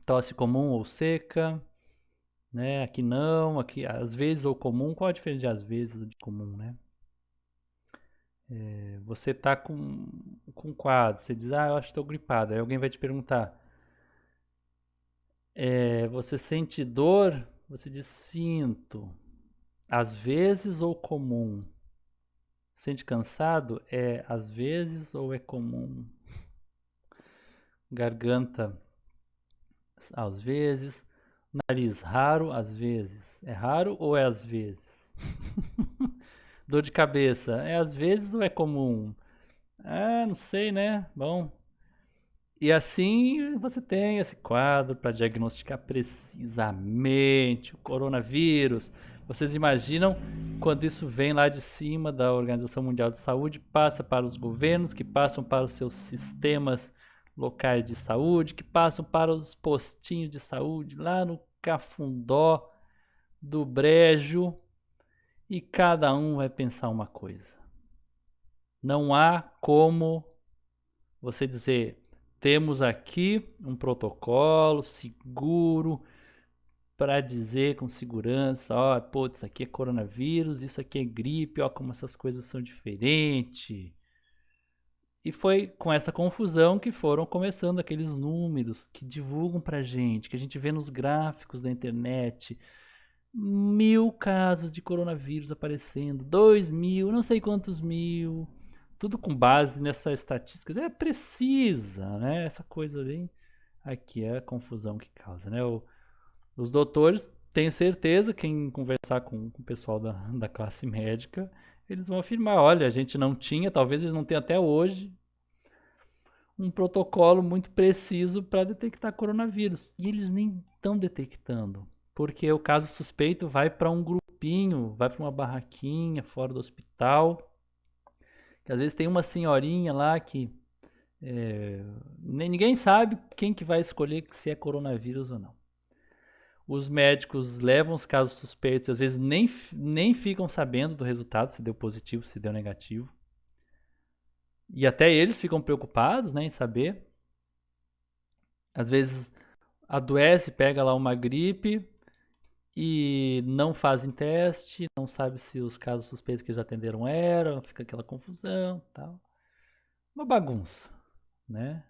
tosse comum ou seca, né? Aqui não, aqui às vezes ou comum. Qual a diferença de às vezes ou de comum, né? Você tá com quadro, você diz, eu acho que estou gripado. Aí alguém vai te perguntar, você sente dor? Você diz, sinto. Às vezes ou comum? Sente cansado? É às vezes ou é comum? Garganta, às vezes. Nariz, raro, às vezes. É raro ou é às vezes? Dor de cabeça, às vezes ou é comum? Ah, não sei, né? Bom, e assim você tem esse quadro para diagnosticar precisamente o coronavírus. Vocês imaginam quando isso vem lá de cima da Organização Mundial de Saúde, passa para os governos, que passam para os seus sistemas locais de saúde, que passam para os postinhos de saúde lá no cafundó do brejo, e cada um vai pensar uma coisa. Não há como você dizer, temos aqui um protocolo seguro para dizer com segurança, ó, pô, isso aqui é coronavírus, isso aqui é gripe, ó, como essas coisas são diferentes. E foi com essa confusão que foram começando aqueles números que divulgam pra gente, que a gente vê nos gráficos da internet. 1.000 casos de coronavírus aparecendo, 2.000, não sei quantos mil, tudo com base nessa estatística. É precisa, né? Essa coisa ali, aqui é a confusão que causa, né? Os doutores, tenho certeza, quem conversar com o pessoal da classe médica, eles vão afirmar, olha, a gente não tinha, talvez eles não tenham até hoje, um protocolo muito preciso para detectar coronavírus. E eles nem estão detectando, porque o caso suspeito vai para um grupinho, vai para uma barraquinha fora do hospital, que às vezes tem uma senhorinha lá que ninguém sabe quem que vai escolher se é coronavírus ou não. Os médicos levam os casos suspeitos, às vezes nem ficam sabendo do resultado, se deu positivo, se deu negativo. E até eles ficam preocupados, né, em saber. Às vezes adoece, pega lá uma gripe e não fazem teste, não sabe se os casos suspeitos que eles atenderam eram, fica aquela confusão, tal. Uma bagunça, né?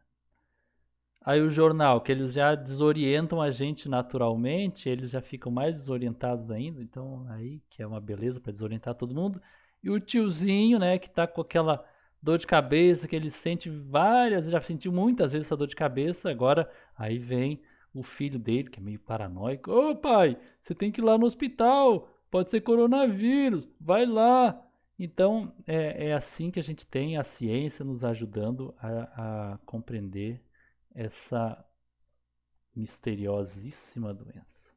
Aí o jornal, que eles já desorientam a gente naturalmente, eles já ficam mais desorientados ainda, então aí que é uma beleza para desorientar todo mundo. E o tiozinho, né, que tá com aquela dor de cabeça, que ele sente várias, já sentiu muitas vezes essa dor de cabeça, agora aí vem o filho dele, que é meio paranoico. Ô pai, você tem que ir lá no hospital, pode ser coronavírus, vai lá. Então é assim que a gente tem a ciência nos ajudando a compreender essa misteriosíssima doença.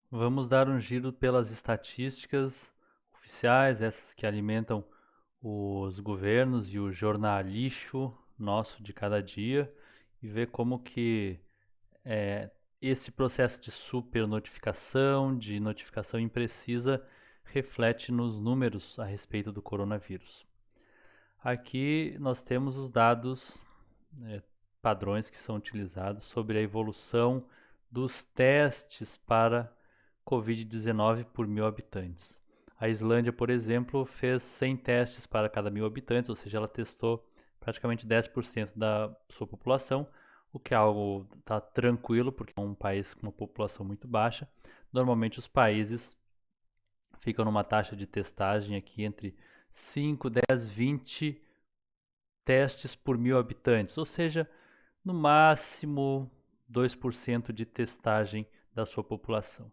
Vamos dar um giro pelas estatísticas oficiais, essas que alimentam os governos e o jornalixo nosso de cada dia, e ver como que esse processo de supernotificação, de notificação imprecisa, reflete nos números a respeito do coronavírus. Aqui nós temos os dados padrões que são utilizados sobre a evolução dos testes para Covid-19 por 1.000 habitantes. A Islândia, por exemplo, fez 100 testes para cada 1.000 habitantes, ou seja, ela testou praticamente 10% da sua população, o que é algo tá tranquilo, porque é um país com uma população muito baixa. Normalmente os países ficam numa taxa de testagem aqui entre 5, 10, 20 testes por 1.000 habitantes, ou seja, no máximo 2% de testagem da sua população.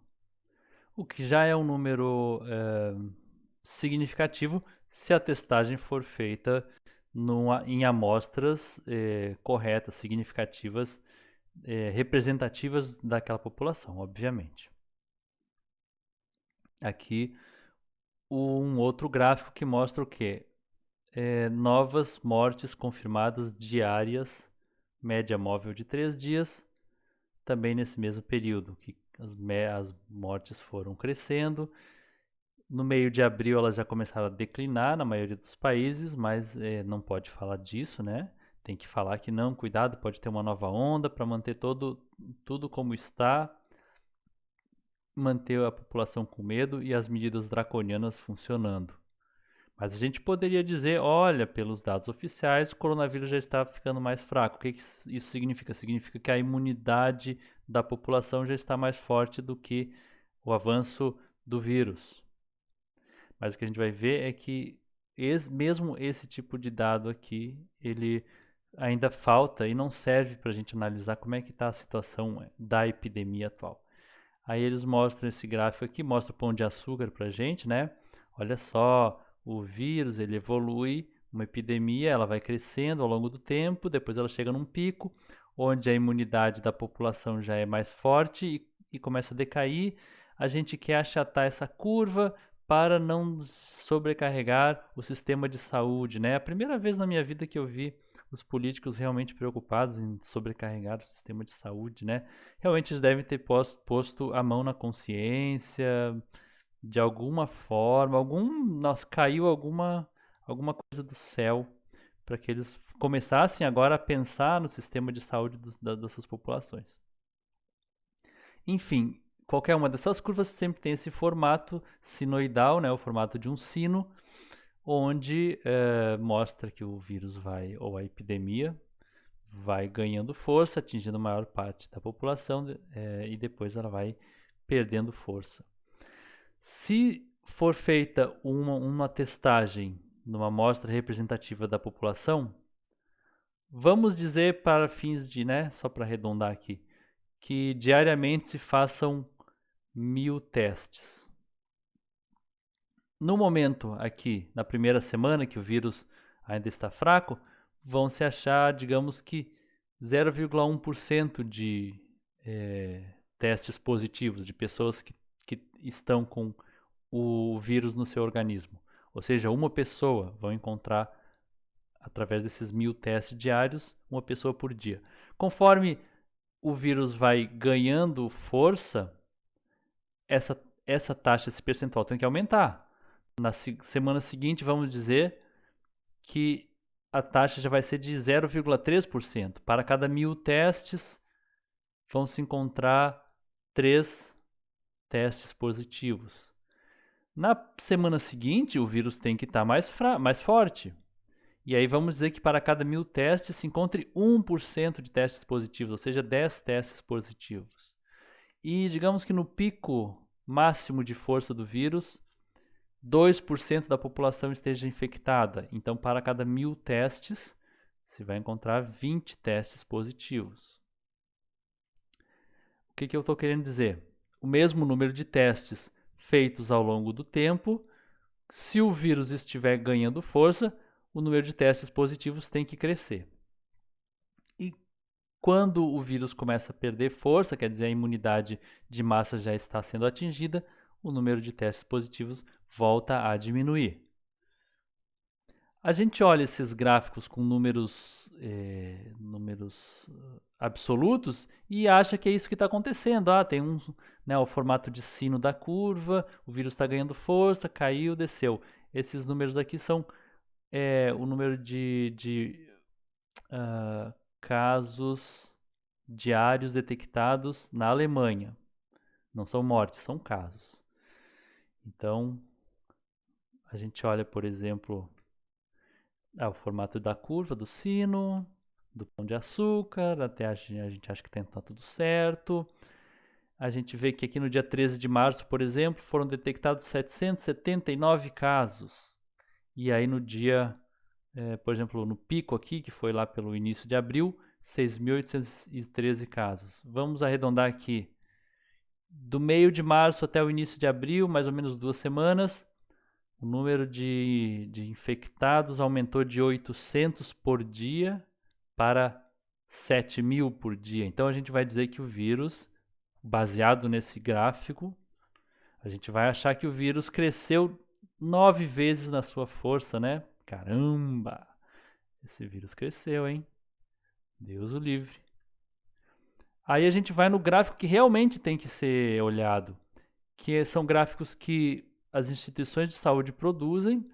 O que já é um número significativo se a testagem for feita em amostras corretas, significativas, representativas daquela população, obviamente. Aqui um outro gráfico que mostra o que? Novas mortes confirmadas diárias, média móvel de 3 dias, também nesse mesmo período, que as mortes foram crescendo. No meio de abril elas já começaram a declinar na maioria dos países, mas não pode falar disso, né? Tem que falar que não, cuidado, pode ter uma nova onda para manter tudo como está, manter a população com medo e as medidas draconianas funcionando. Mas a gente poderia dizer, olha, pelos dados oficiais, o coronavírus já está ficando mais fraco. O que isso significa? Significa que a imunidade da população já está mais forte do que o avanço do vírus. Mas o que a gente vai ver é que mesmo esse tipo de dado aqui, ele ainda falta e não serve para a gente analisar como é que está a situação da epidemia atual. Aí eles mostram esse gráfico aqui, mostra o pão de açúcar para a gente, né? olha só, o vírus ele evolui, uma epidemia ela vai crescendo ao longo do tempo, depois ela chega num pico, onde a imunidade da população já é mais forte e começa a decair. A gente quer achatar essa curva para não sobrecarregar o sistema de saúde, né? É a primeira vez na minha vida que eu vi os políticos realmente preocupados em sobrecarregar o sistema de saúde, né? Realmente eles devem ter posto a mão na consciência, de alguma forma, nossa, caiu alguma coisa do céu para que eles começassem agora a pensar no sistema de saúde das suas populações. Enfim, qualquer uma dessas curvas sempre tem esse formato sinoidal, né, o formato de um sino, onde mostra que o vírus vai, ou a epidemia, vai ganhando força, atingindo a maior parte da população e depois ela vai perdendo força. Se for feita uma testagem numa amostra representativa da população, vamos dizer para fins de, né, só para arredondar aqui, que diariamente se façam 1000 testes. No momento aqui, na primeira semana que o vírus ainda está fraco, vão se achar, digamos que 0,1% de testes positivos, de pessoas que estão com o vírus no seu organismo. Ou seja, uma pessoa vão encontrar, através desses 1000 testes diários, uma pessoa por dia. Conforme o vírus vai ganhando força, essa taxa, esse percentual tem que aumentar. Na semana seguinte, vamos dizer que a taxa já vai ser de 0,3%. Para cada 1000 testes, vão se encontrar 3 testes positivos. Na semana seguinte, o vírus tem que estar mais forte. E aí vamos dizer que para cada 1000 testes se encontre 1% de testes positivos, ou seja, 10 testes positivos. E digamos que no pico máximo de força do vírus, 2% da população esteja infectada. Então, para cada 1000 testes, se vai encontrar 20 testes positivos. O que eu estou querendo dizer? O mesmo número de testes feitos ao longo do tempo, se o vírus estiver ganhando força, o número de testes positivos tem que crescer. E quando o vírus começa a perder força, quer dizer, a imunidade de massa já está sendo atingida, o número de testes positivos volta a diminuir. A gente olha esses gráficos com números absolutos e acha que é isso que está acontecendo. Tem o formato de sino da curva, o vírus está ganhando força, caiu, desceu. Esses números aqui são o número de casos diários detectados na Alemanha. Não são mortes, são casos. Então, a gente olha, por exemplo, o formato da curva, do sino, do pão de açúcar, até a gente acha que está tudo certo. A gente vê que aqui no dia 13 de março, por exemplo, foram detectados 779 casos. E aí no dia, por exemplo, no pico aqui, que foi lá pelo início de abril, 6.813 casos. Vamos arredondar aqui. Do meio de março até o início de abril, mais ou menos 2 semanas, o número de infectados aumentou de 800 por dia para 7.000 por dia. Então a gente vai dizer que o vírus, baseado nesse gráfico, a gente vai achar que o vírus cresceu 9 vezes na sua força, né? Caramba! Esse vírus cresceu, hein? Deus o livre. Aí a gente vai no gráfico que realmente tem que ser olhado, que são gráficos que as instituições de saúde produzem,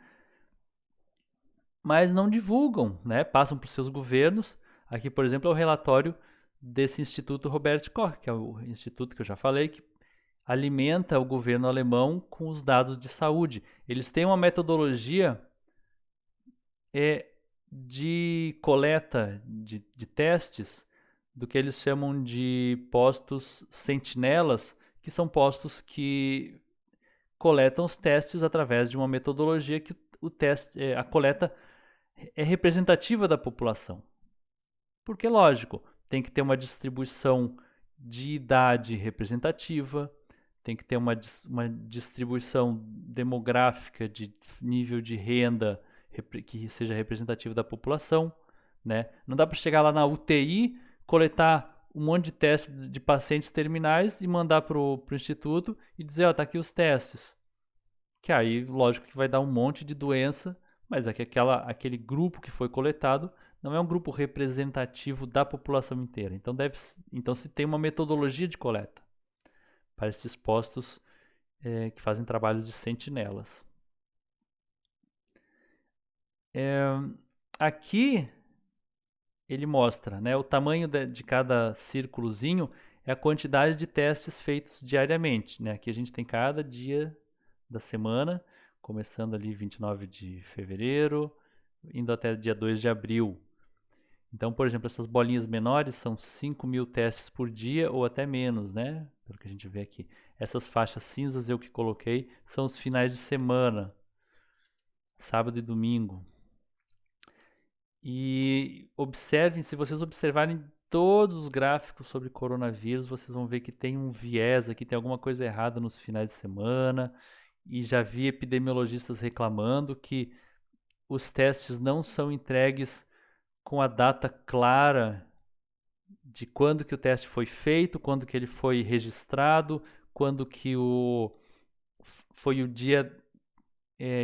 mas não divulgam, né? Passam para os seus governos. Aqui, por exemplo, é o relatório desse Instituto Robert Koch, que é o instituto que eu já falei, que alimenta o governo alemão com os dados de saúde. Eles têm uma metodologia de coleta de testes do que eles chamam de postos sentinelas, que são postos que coletam os testes através de uma metodologia que a coleta é representativa da população. Porque, lógico, tem que ter uma distribuição de idade representativa, tem que ter uma distribuição demográfica de nível de renda que seja representativo da população, né? Não dá para chegar lá na UTI, coletar um monte de testes de pacientes terminais e mandar para o instituto e dizer, ó, tá aqui os testes. Que aí, lógico que vai dar um monte de doença, mas é que aquele grupo que foi coletado não é um grupo representativo da população inteira. Então se tem uma metodologia de coleta para esses postos que fazem trabalhos de sentinelas. Aqui ele mostra, né, o tamanho de cada círculozinho é a quantidade de testes feitos diariamente. Né? Aqui a gente tem cada dia da semana, começando ali 29 de fevereiro, indo até dia 2 de abril. Então, por exemplo, essas bolinhas menores são 5.000 testes por dia ou até menos, né? Pelo que a gente vê aqui. Essas faixas cinzas eu que coloquei são os finais de semana, sábado e domingo. E observem, se vocês observarem todos os gráficos sobre coronavírus, vocês vão ver que tem um viés aqui, tem alguma coisa errada nos finais de semana. E já vi epidemiologistas reclamando que os testes não são entregues com a data clara de quando que o teste foi feito, quando que ele foi registrado, quando que foi o dia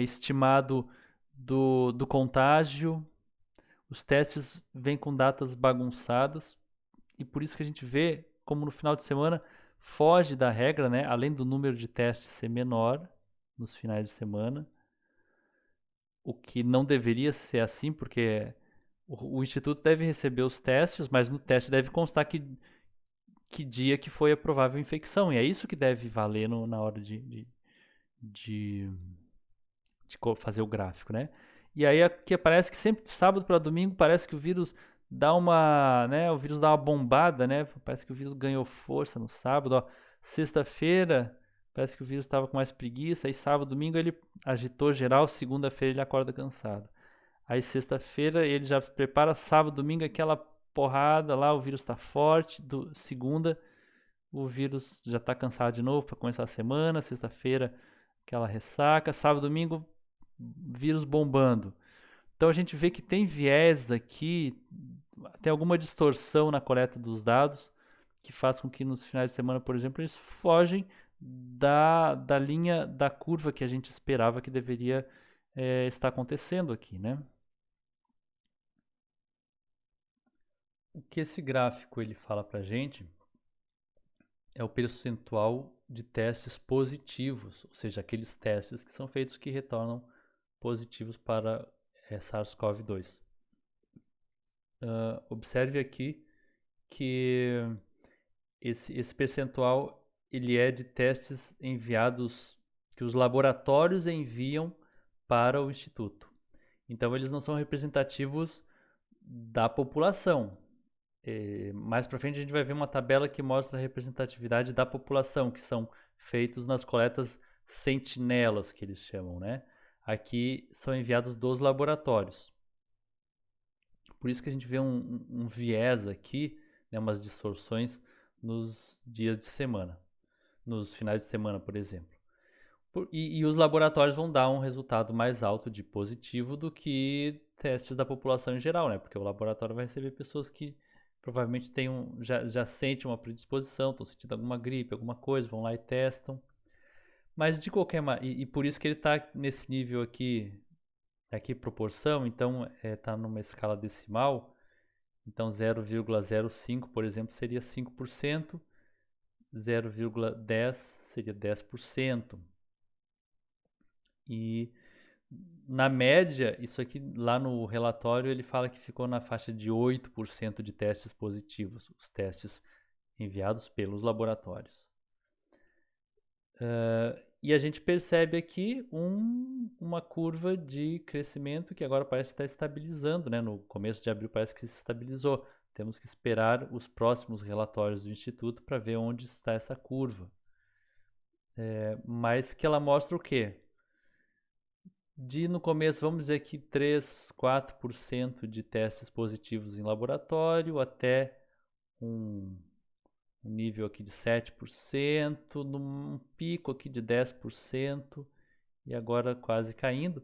estimado do contágio. Os testes vêm com datas bagunçadas e por isso que a gente vê como no final de semana foge da regra, né? Além do número de testes ser menor nos finais de semana, o que não deveria ser assim, porque o instituto deve receber os testes, mas no teste deve constar que dia que foi a provável infecção. E é isso que deve valer na hora de fazer o gráfico, né? E aí aqui parece que sempre de sábado para domingo parece que o vírus dá uma, né? O vírus dá uma bombada, né? Parece que o vírus ganhou força no sábado. Ó. Sexta-feira parece que o vírus estava com mais preguiça. Aí sábado, domingo ele agitou geral. Segunda-feira ele acorda cansado. Aí sexta-feira ele já prepara, sábado, domingo aquela porrada lá, o vírus está forte. Segunda o vírus já está cansado de novo para começar a semana. Sexta-feira aquela ressaca. Sábado, domingo vírus bombando. Então a gente vê que tem viés aqui, tem alguma distorção na coleta dos dados que faz com que nos finais de semana, por exemplo, eles fogem da linha da curva que a gente esperava que deveria estar acontecendo aqui, né? O que esse gráfico ele fala para a gente é o percentual de testes positivos, ou seja, aqueles testes que são feitos que retornam positivos para SARS-CoV-2. Observe aqui que esse percentual ele é de testes enviados, que os laboratórios enviam para o Instituto. Então, eles não são representativos da população. Mais para frente, a gente vai ver uma tabela que mostra a representatividade da população, que são feitos nas coletas sentinelas, que eles chamam, né? Aqui são enviados dos laboratórios. Por isso que a gente vê um viés aqui, né, umas distorções nos dias de semana, nos finais de semana, por exemplo. E os laboratórios vão dar um resultado mais alto de positivo do que testes da população em geral, né? Porque o laboratório vai receber pessoas que provavelmente já sentem uma predisposição, estão sentindo alguma gripe, alguma coisa, vão lá e testam. Mas de qualquer maneira, e por isso que ele está nesse nível aqui proporção, então está numa escala decimal, então 0,05, por exemplo, seria 5%, 0,10 seria 10%. E na média, isso aqui lá no relatório ele fala que ficou na faixa de 8% de testes positivos, os testes enviados pelos laboratórios. E a gente percebe aqui uma curva de crescimento que agora parece estar estabilizando, né? No começo de abril parece que se estabilizou. Temos que esperar os próximos relatórios do Instituto para ver onde está essa curva. Mas que ela mostra o quê? No começo, vamos dizer que 3, 4% de testes positivos em laboratório, até um um nível aqui de 7%, num pico aqui de 10%, e agora quase caindo.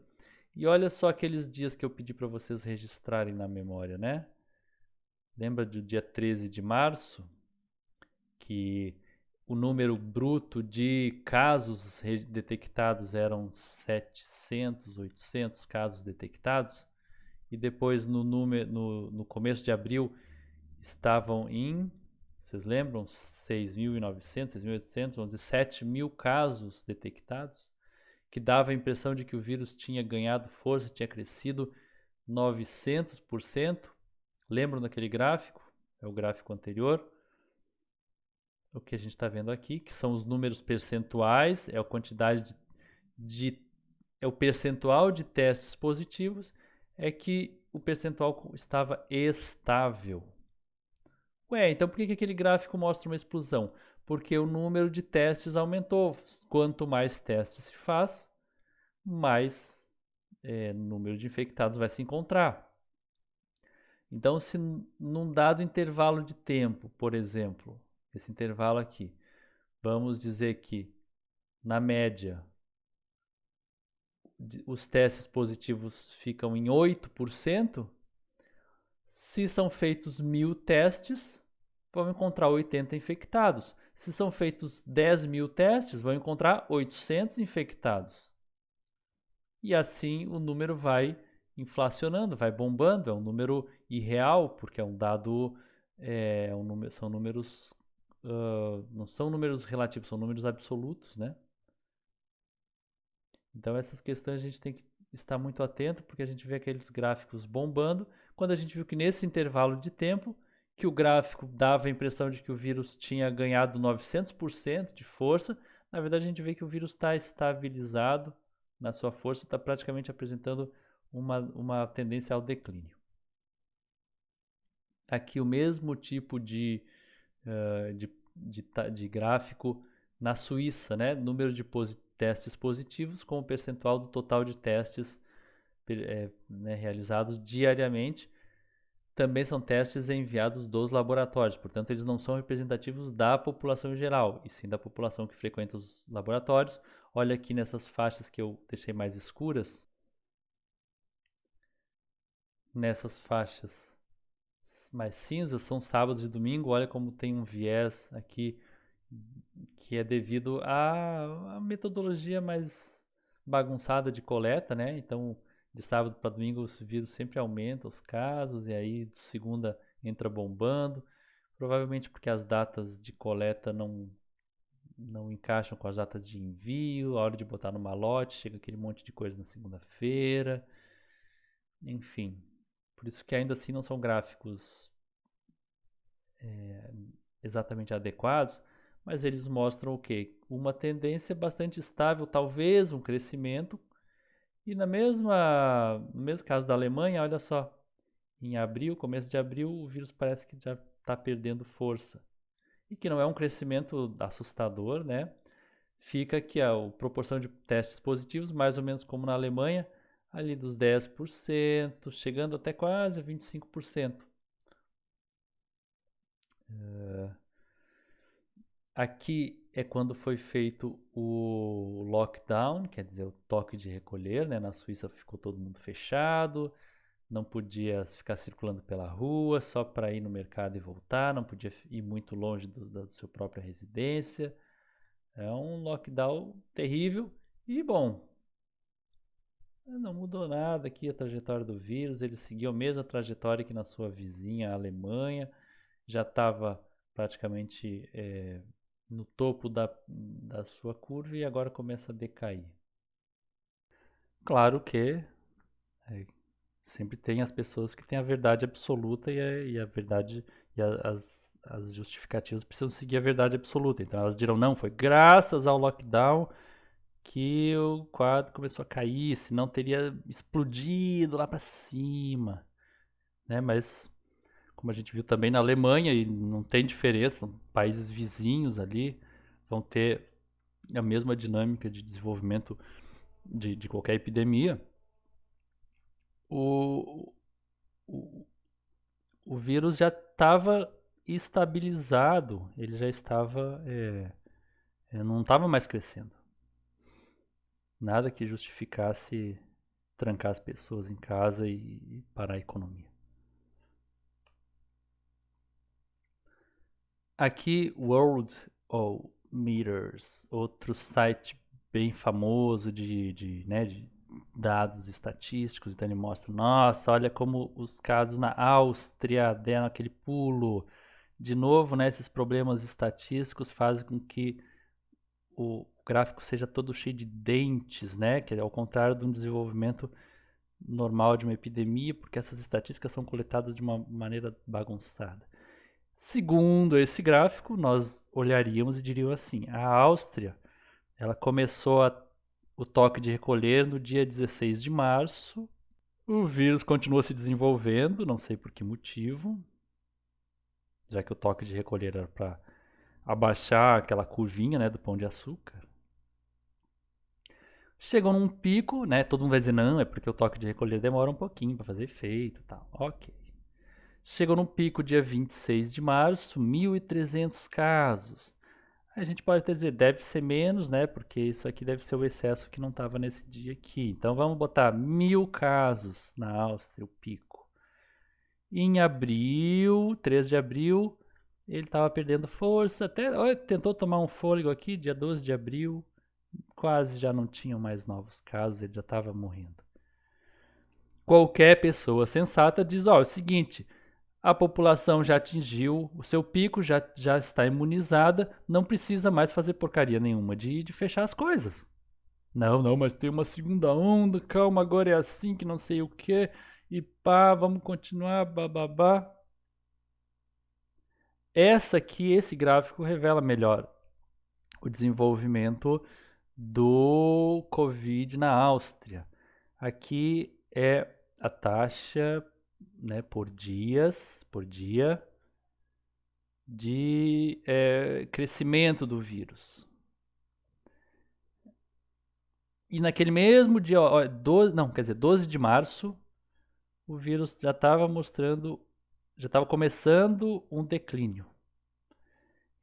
E olha só aqueles dias que eu pedi para vocês registrarem na memória, né? Lembra do dia 13 de março? Que o número bruto de casos detectados eram 700, 800 casos detectados, e depois no começo de abril estavam em, vocês lembram, 6.900, 6.800, vamos dizer, 7.000 casos detectados, que dava a impressão de que o vírus tinha ganhado força, tinha crescido 900%. Lembram daquele gráfico? É o gráfico anterior. O que a gente está vendo aqui, que são os números percentuais, é a quantidade é o percentual de testes positivos, é que o percentual estava estável. Ué, então por que aquele gráfico mostra uma explosão? Porque o número de testes aumentou. Quanto mais testes se faz, mais número de infectados vai se encontrar. Então, se num dado intervalo de tempo, por exemplo, esse intervalo aqui, vamos dizer que, na média, os testes positivos ficam em 8%, se são feitos 1.000 testes, vão encontrar 80 infectados. Se são feitos 10.000 testes, vão encontrar 800 infectados. E assim o número vai inflacionando, vai bombando. É um número irreal, porque é um dado, são números, não são números relativos, são números absolutos, né? Então essas questões a gente tem que estar muito atento, porque a gente vê aqueles gráficos bombando, quando a gente viu que nesse intervalo de tempo, que o gráfico dava a impressão de que o vírus tinha ganhado 900% de força, na verdade a gente vê que o vírus está estabilizado na sua força, está praticamente apresentando uma tendência ao declínio. Aqui o mesmo tipo de gráfico na Suíça, né? Número de testes positivos com o percentual do total de testes né, realizados diariamente. Também são testes enviados dos laboratórios, portanto, eles não são representativos da população em geral, e sim da população que frequenta os laboratórios. Olha aqui nessas faixas que eu deixei mais escuras. Nessas faixas mais cinzas são sábados e domingo. Olha como tem um viés aqui que é devido à metodologia mais bagunçada de coleta, né? Então, de sábado para domingo, os vírus sempre aumentam os casos, e aí de segunda entra bombando. Provavelmente porque as datas de coleta não encaixam com as datas de envio, a hora de botar no malote, chega aquele monte de coisa na segunda-feira. Enfim, por isso que ainda assim não são gráficos exatamente adequados, mas eles mostram o quê? Uma tendência bastante estável, talvez um crescimento. E no mesmo caso da Alemanha, olha só, em abril, começo de abril, o vírus parece que já está perdendo força. E que não é um crescimento assustador, né? Fica que a proporção de testes positivos, mais ou menos como na Alemanha, ali dos 10%, chegando até quase 25%. Aqui é quando foi feito o lockdown, quer dizer, o toque de recolher, né? Na Suíça ficou todo mundo fechado, não podia ficar circulando pela rua, só para ir no mercado e voltar, não podia ir muito longe da sua própria residência. É um lockdown terrível e bom. Não mudou nada aqui a trajetória do vírus, ele seguiu a mesma trajetória que na sua vizinha, a Alemanha, já estava praticamente no topo da sua curva e agora começa a decair. Claro que sempre tem as pessoas que têm a verdade absoluta e a verdade e as justificativas precisam seguir a verdade absoluta. Então elas dirão, não, foi graças ao lockdown que o quadro começou a cair, senão teria explodido lá para cima, né? Mas como a gente viu também na Alemanha, e não tem diferença, países vizinhos ali vão ter a mesma dinâmica de desenvolvimento de qualquer epidemia. O, o, o vírus já estava estabilizado, ele já estava, não estava mais crescendo. Nada que justificasse trancar as pessoas em casa e parar a economia. Aqui, Worldometers, outro site bem famoso de dados estatísticos. Então ele mostra, nossa, olha como os casos na Áustria deram aquele pulo. De novo, né, esses problemas estatísticos fazem com que o gráfico seja todo cheio de dentes, né, que é ao contrário de um desenvolvimento normal de uma epidemia, porque essas estatísticas são coletadas de uma maneira bagunçada. Segundo esse gráfico, nós olharíamos e diríamos assim: a Áustria, ela começou o toque de recolher no dia 16 de março. O vírus continua se desenvolvendo, não sei por que motivo, já que o toque de recolher era para abaixar aquela curvinha, né, do pão de açúcar. Chegou num pico, né? Todo mundo vai dizer, não, é porque o toque de recolher demora um pouquinho para fazer efeito e tal. Ok. Chegou num pico dia 26 de março, 1.300 casos. A gente pode até dizer, deve ser menos, né? Porque isso aqui deve ser o excesso que não estava nesse dia aqui. Então vamos botar 1.000 casos na Áustria, o pico. Em abril, 3 de abril, ele estava perdendo força. Até tentou tomar um fôlego aqui, dia 12 de abril. Quase já não tinham mais novos casos, ele já estava morrendo. Qualquer pessoa sensata diz, ó, é o seguinte, a população já atingiu o seu pico, já está imunizada, não precisa mais fazer porcaria nenhuma de fechar as coisas. Não, mas tem uma segunda onda, calma, agora é assim que não sei o que, e pá, vamos continuar, bababá. Esse gráfico revela melhor o desenvolvimento do Covid na Áustria. Aqui é a taxa, né, por dia de crescimento do vírus. E naquele mesmo dia, 12 de março, o vírus já estava começando um declínio.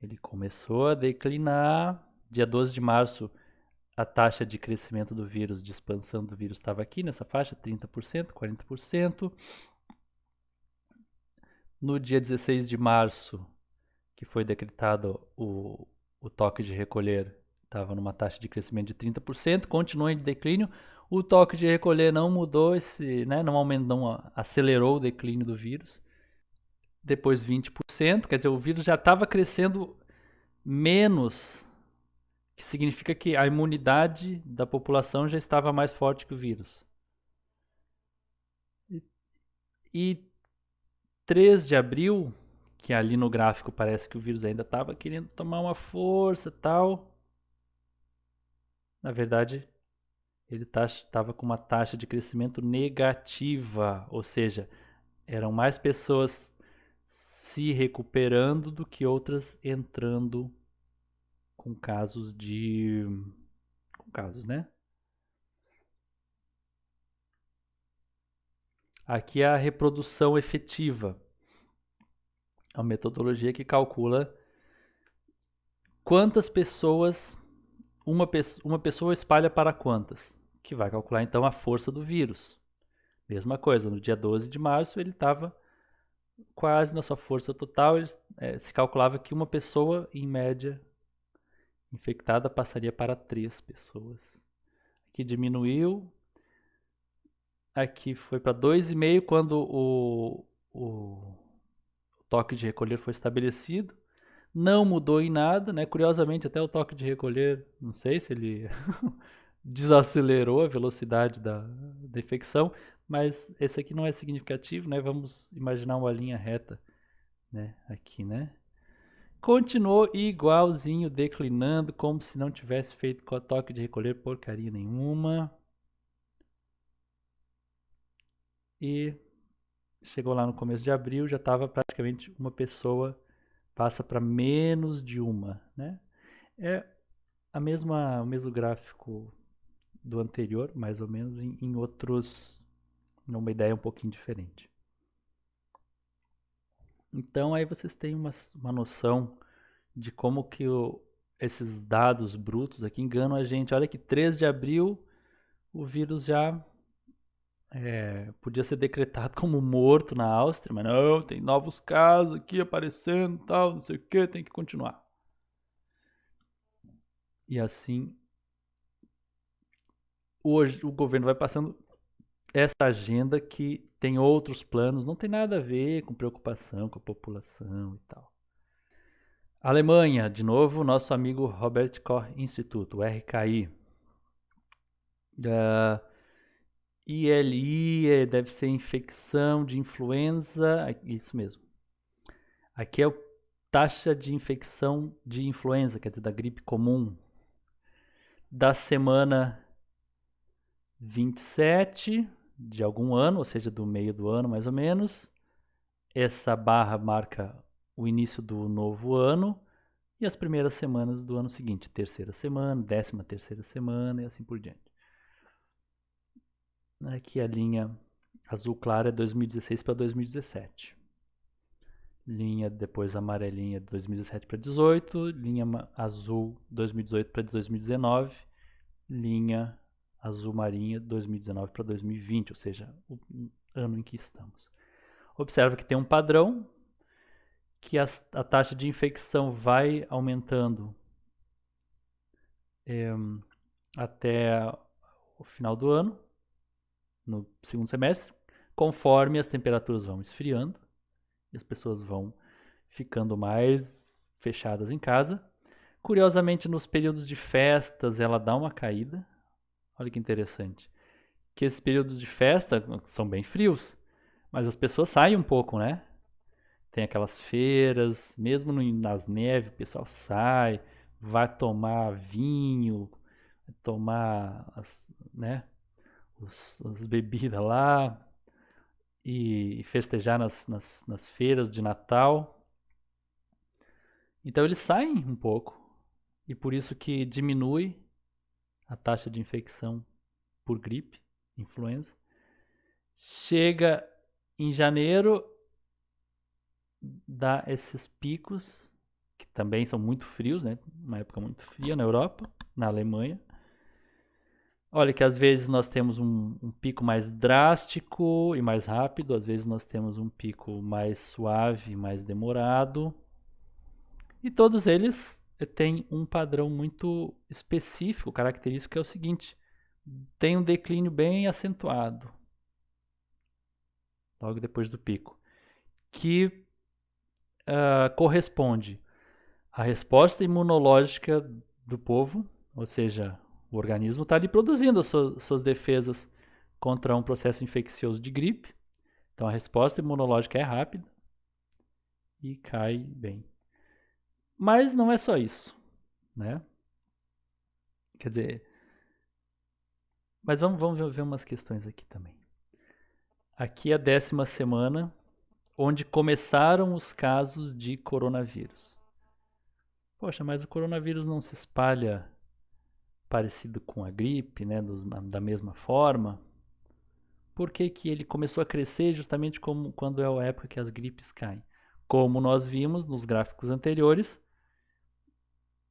Ele começou a declinar. Dia 12 de março, a taxa de crescimento do vírus, de expansão do vírus estava aqui nessa faixa, 30%, 40%. No dia 16 de março, que foi decretado o toque de recolher, estava numa taxa de crescimento de 30%, continua em declínio. O toque de recolher não mudou não acelerou o declínio do vírus. Depois 20%, quer dizer, o vírus já estava crescendo menos, que significa que a imunidade da população já estava mais forte que o vírus. E 3 de abril, que ali no gráfico parece que o vírus ainda estava querendo tomar uma força tal. Na verdade, ele estava com uma taxa de crescimento negativa, ou seja, eram mais pessoas se recuperando do que outras entrando com casos, né? Aqui é a reprodução efetiva. É uma metodologia que calcula quantas pessoas uma pessoa espalha para quantas, que vai calcular então a força do vírus. Mesma coisa, no dia 12 de março ele estava quase na sua força total, se calculava que uma pessoa, em média, infectada passaria para 3 pessoas. Aqui diminuiu, aqui foi para 2,5 quando o toque de recolher foi estabelecido. Não mudou em nada, né? Curiosamente, até o toque de recolher, não sei se ele desacelerou a velocidade da infecção, mas esse aqui não é significativo, né? Vamos imaginar uma linha reta, né? Aqui, né? Continuou igualzinho, declinando, como se não tivesse feito com o toque de recolher porcaria nenhuma. E chegou lá no começo de abril, já estava praticamente uma pessoa, passa para menos de uma, né? É o mesmo gráfico do anterior, mais ou menos, em outros, numa ideia um pouquinho diferente. Então aí vocês têm uma noção de como que esses dados brutos aqui enganam a gente. Olha que 3 de abril o vírus já podia ser decretado como morto na Áustria, mas não, tem novos casos aqui aparecendo, tal, não sei o que, tem que continuar. E assim, hoje o governo vai passando essa agenda que tem outros planos, não tem nada a ver com preocupação com a população e tal. Alemanha, de novo, nosso amigo Robert Koch Instituto, o RKI. ILI deve ser infecção de influenza, isso mesmo. Aqui é a taxa de infecção de influenza, quer dizer, da gripe comum, da semana 27 de algum ano, ou seja, do meio do ano mais ou menos. Essa barra marca o início do novo ano e as primeiras semanas do ano seguinte, terceira semana, 13ª semana e assim por diante. Aqui a linha azul clara é 2016 para 2017. Linha depois amarelinha de 2017 para 2018, linha azul 2018 para 2019, linha azul marinha 2019 para 2020, ou seja, o ano em que estamos. Observa que tem um padrão, que a taxa de infecção vai aumentando até o final do ano, no segundo semestre, conforme as temperaturas vão esfriando e as pessoas vão ficando mais fechadas em casa. Curiosamente, nos períodos de festas, ela dá uma caída. Olha que interessante. Que esses períodos de festa são bem frios, mas as pessoas saem um pouco, né? Tem aquelas feiras, mesmo nas neves, o pessoal sai, vai tomar vinho, vai tomar né, as bebidas lá e festejar nas feiras de Natal. Então eles saem um pouco e por isso que diminui a taxa de infecção por gripe, influenza. Chega em janeiro, dá esses picos, que também são muito frios, né? Uma época muito fria na Europa, na Alemanha. Olha que às vezes nós temos um pico mais drástico e mais rápido, às vezes nós temos um pico mais suave, mais demorado. E todos eles têm um padrão muito específico, característico, que é o seguinte: tem um declínio bem acentuado logo depois do pico, que corresponde à resposta imunológica do povo, ou seja, o organismo está ali produzindo as suas defesas contra um processo infeccioso de gripe. Então a resposta imunológica é rápida e cai bem. Mas não é só isso, né? Quer dizer, mas vamos ver umas questões aqui também. Aqui é a 10ª semana, onde começaram os casos de coronavírus. Poxa, mas o coronavírus não se espalha parecido com a gripe, né, da mesma forma? Por que que ele começou a crescer justamente como quando é a época que as gripes caem? Como nós vimos nos gráficos anteriores,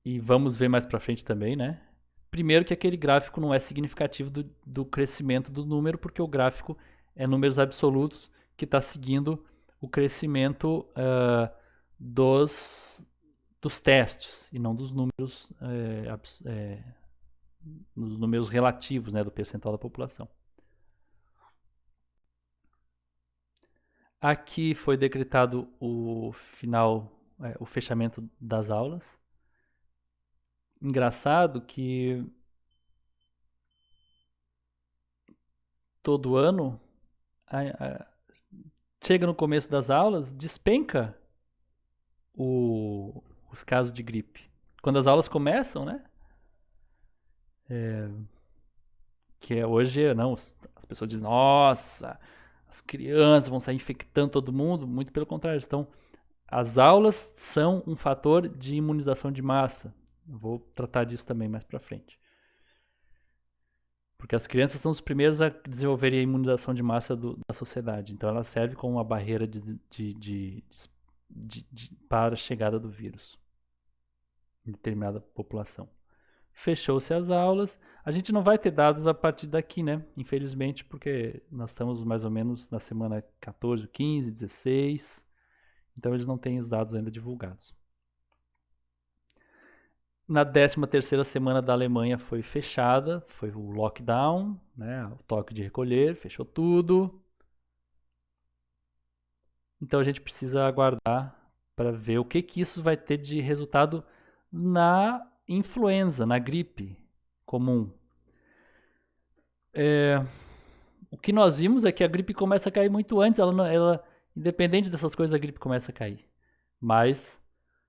e vamos ver mais para frente também, né? Primeiro que aquele gráfico não é significativo do crescimento do número, porque o gráfico é números absolutos que está seguindo o crescimento dos testes e não dos números, nos números relativos, né, do percentual da população. Aqui foi decretado o o fechamento das aulas. Engraçado que todo ano chega no começo das aulas, despenca os casos de gripe. Quando as aulas começam, né? Que hoje, não, as pessoas dizem, nossa, as crianças vão sair infectando todo mundo. Muito pelo contrário, as aulas são um fator de imunização de massa. Eu vou tratar disso também mais pra frente. Porque as crianças são os primeiros a desenvolverem a imunização de massa da sociedade. Então ela serve como uma barreira para a chegada do vírus em determinada população. Fechou-se as aulas. A gente não vai ter dados a partir daqui, né? Infelizmente, porque nós estamos mais ou menos na semana 14, 15, 16. Então eles não têm os dados ainda divulgados. Na 13ª semana da Alemanha foi fechada, foi o lockdown, né? O toque de recolher, fechou tudo. Então a gente precisa aguardar para ver o que isso vai ter de resultado na influenza, na gripe comum. O que nós vimos é que a gripe começa a cair muito antes, independente dessas coisas, a gripe começa a cair. Mas,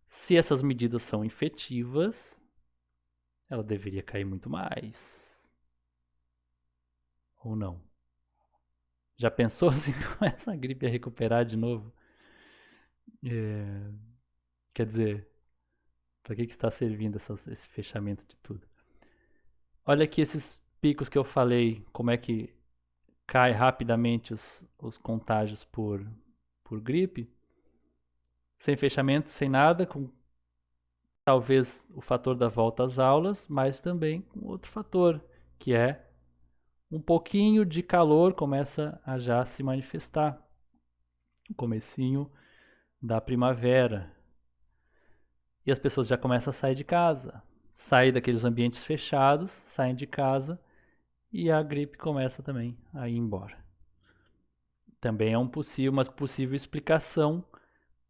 se essas medidas são efetivas, ela deveria cair muito mais. Ou não? Já pensou se começa a gripe a recuperar de novo? Quer dizer, para que está servindo esse fechamento de tudo? Olha aqui esses picos que eu falei, como é que cai rapidamente os contágios por gripe. Sem fechamento, sem nada, com talvez o fator da volta às aulas, mas também com outro fator, que é um pouquinho de calor começa a já se manifestar. O comecinho da primavera. E as pessoas já começam a sair de casa. Sair daqueles ambientes fechados, saem de casa e a gripe começa também a ir embora. Também é uma possível explicação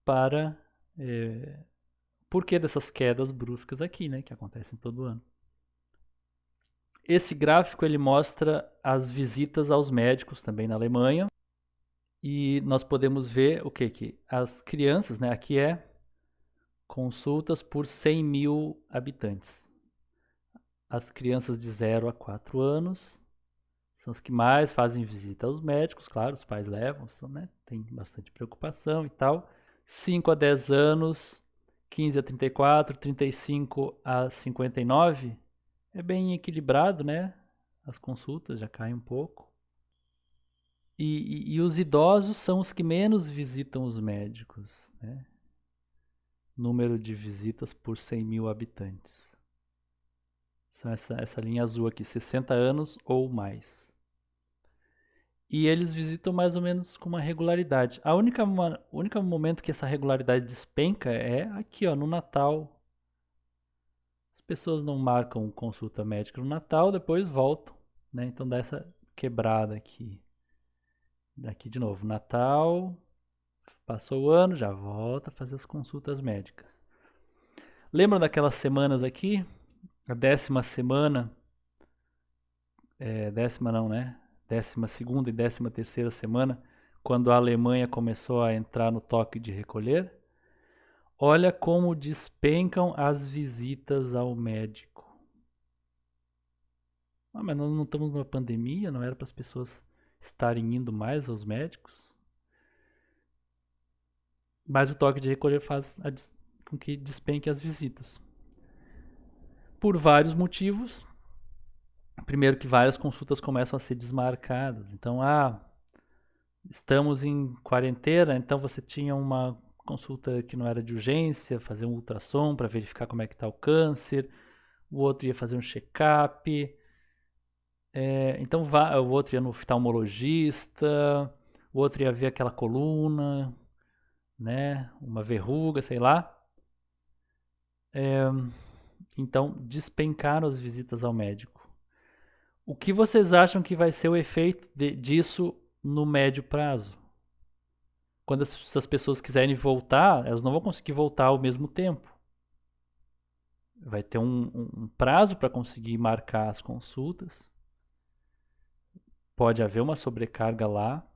para por que dessas quedas bruscas aqui, né, que acontecem todo ano. Esse gráfico ele mostra as visitas aos médicos também na Alemanha. E nós podemos ver o que as crianças, né, aqui é consultas por 100 mil habitantes. As crianças de 0 a 4 anos são as que mais fazem visita aos médicos, claro, os pais levam, né, tem bastante preocupação e tal. 5 a 10 anos, 15 a 34, 35 a 59, é bem equilibrado, né? As consultas já caem um pouco. E os idosos são os que menos visitam os médicos, né? Número de visitas por 100 mil habitantes. São essa linha azul aqui, 60 anos ou mais. E eles visitam mais ou menos com uma regularidade. O único momento que essa regularidade despenca é aqui, ó, no Natal. As pessoas não marcam consulta médica no Natal, depois voltam, né? Então dá essa quebrada aqui. Daqui de novo, Natal, passou o ano, já volta a fazer as consultas médicas. Lembram daquelas semanas aqui? A 10ª semana, 12ª e 13ª semana, quando a Alemanha começou a entrar no toque de recolher. Olha como despencam as visitas ao médico. Mas nós não estamos numa pandemia, não era para as pessoas estarem indo mais aos médicos? Mas o toque de recolher faz com que despenque as visitas. Por vários motivos. Primeiro que várias consultas começam a ser desmarcadas. Então, estamos em quarentena, então você tinha uma consulta que não era de urgência, fazer um ultrassom para verificar como é que está o câncer. O outro ia fazer um check-up. Então o outro ia no oftalmologista, o outro ia ver aquela coluna, né, uma verruga, sei lá. Então despencaram as visitas ao médico. O que vocês acham que vai ser o efeito disso no médio prazo? Quando essas pessoas quiserem voltar, elas não vão conseguir voltar ao mesmo tempo. Vai ter um prazo para conseguir marcar as consultas. Pode haver uma sobrecarga lá.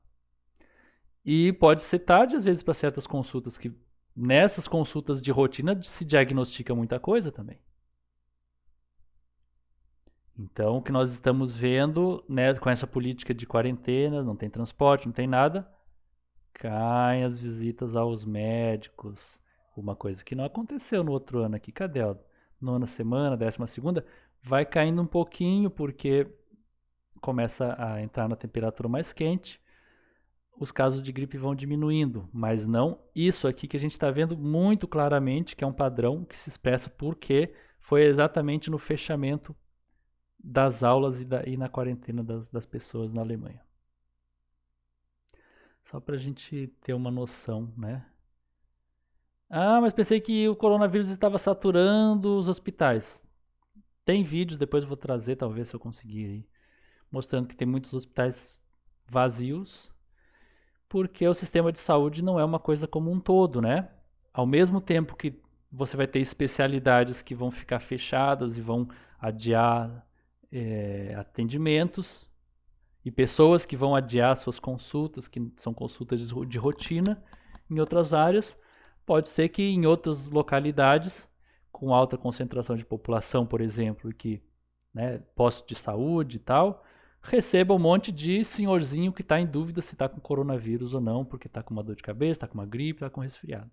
E pode ser tarde, às vezes, para certas consultas, que nessas consultas de rotina se diagnostica muita coisa também. Então, o que nós estamos vendo, né, com essa política de quarentena, não tem transporte, não tem nada, caem as visitas aos médicos. Uma coisa que não aconteceu no outro ano aqui. Cadê? Nona semana, 12ª, vai caindo um pouquinho porque começa a entrar na temperatura mais quente. os casos de gripe vão diminuindo, mas não isso aqui que a gente está vendo muito claramente, que é um padrão que se expressa porque foi exatamente no fechamento das aulas e na quarentena das pessoas na Alemanha. Só para a gente ter uma noção, né? Ah, mas pensei que o coronavírus estava saturando os hospitais. Tem vídeos, depois eu vou trazer, talvez se eu conseguir aí, mostrando que tem muitos hospitais vazios, porque o sistema de saúde não é uma coisa como um todo, né? Ao mesmo tempo que você vai ter especialidades que vão ficar fechadas e vão adiar atendimentos, e pessoas que vão adiar suas consultas, que são consultas de rotina em outras áreas, pode ser que em outras localidades, com alta concentração de população, por exemplo, que posto de saúde e tal, receba um monte de senhorzinho que está em dúvida se está com coronavírus ou não, porque está com uma dor de cabeça, está com uma gripe, está com resfriado.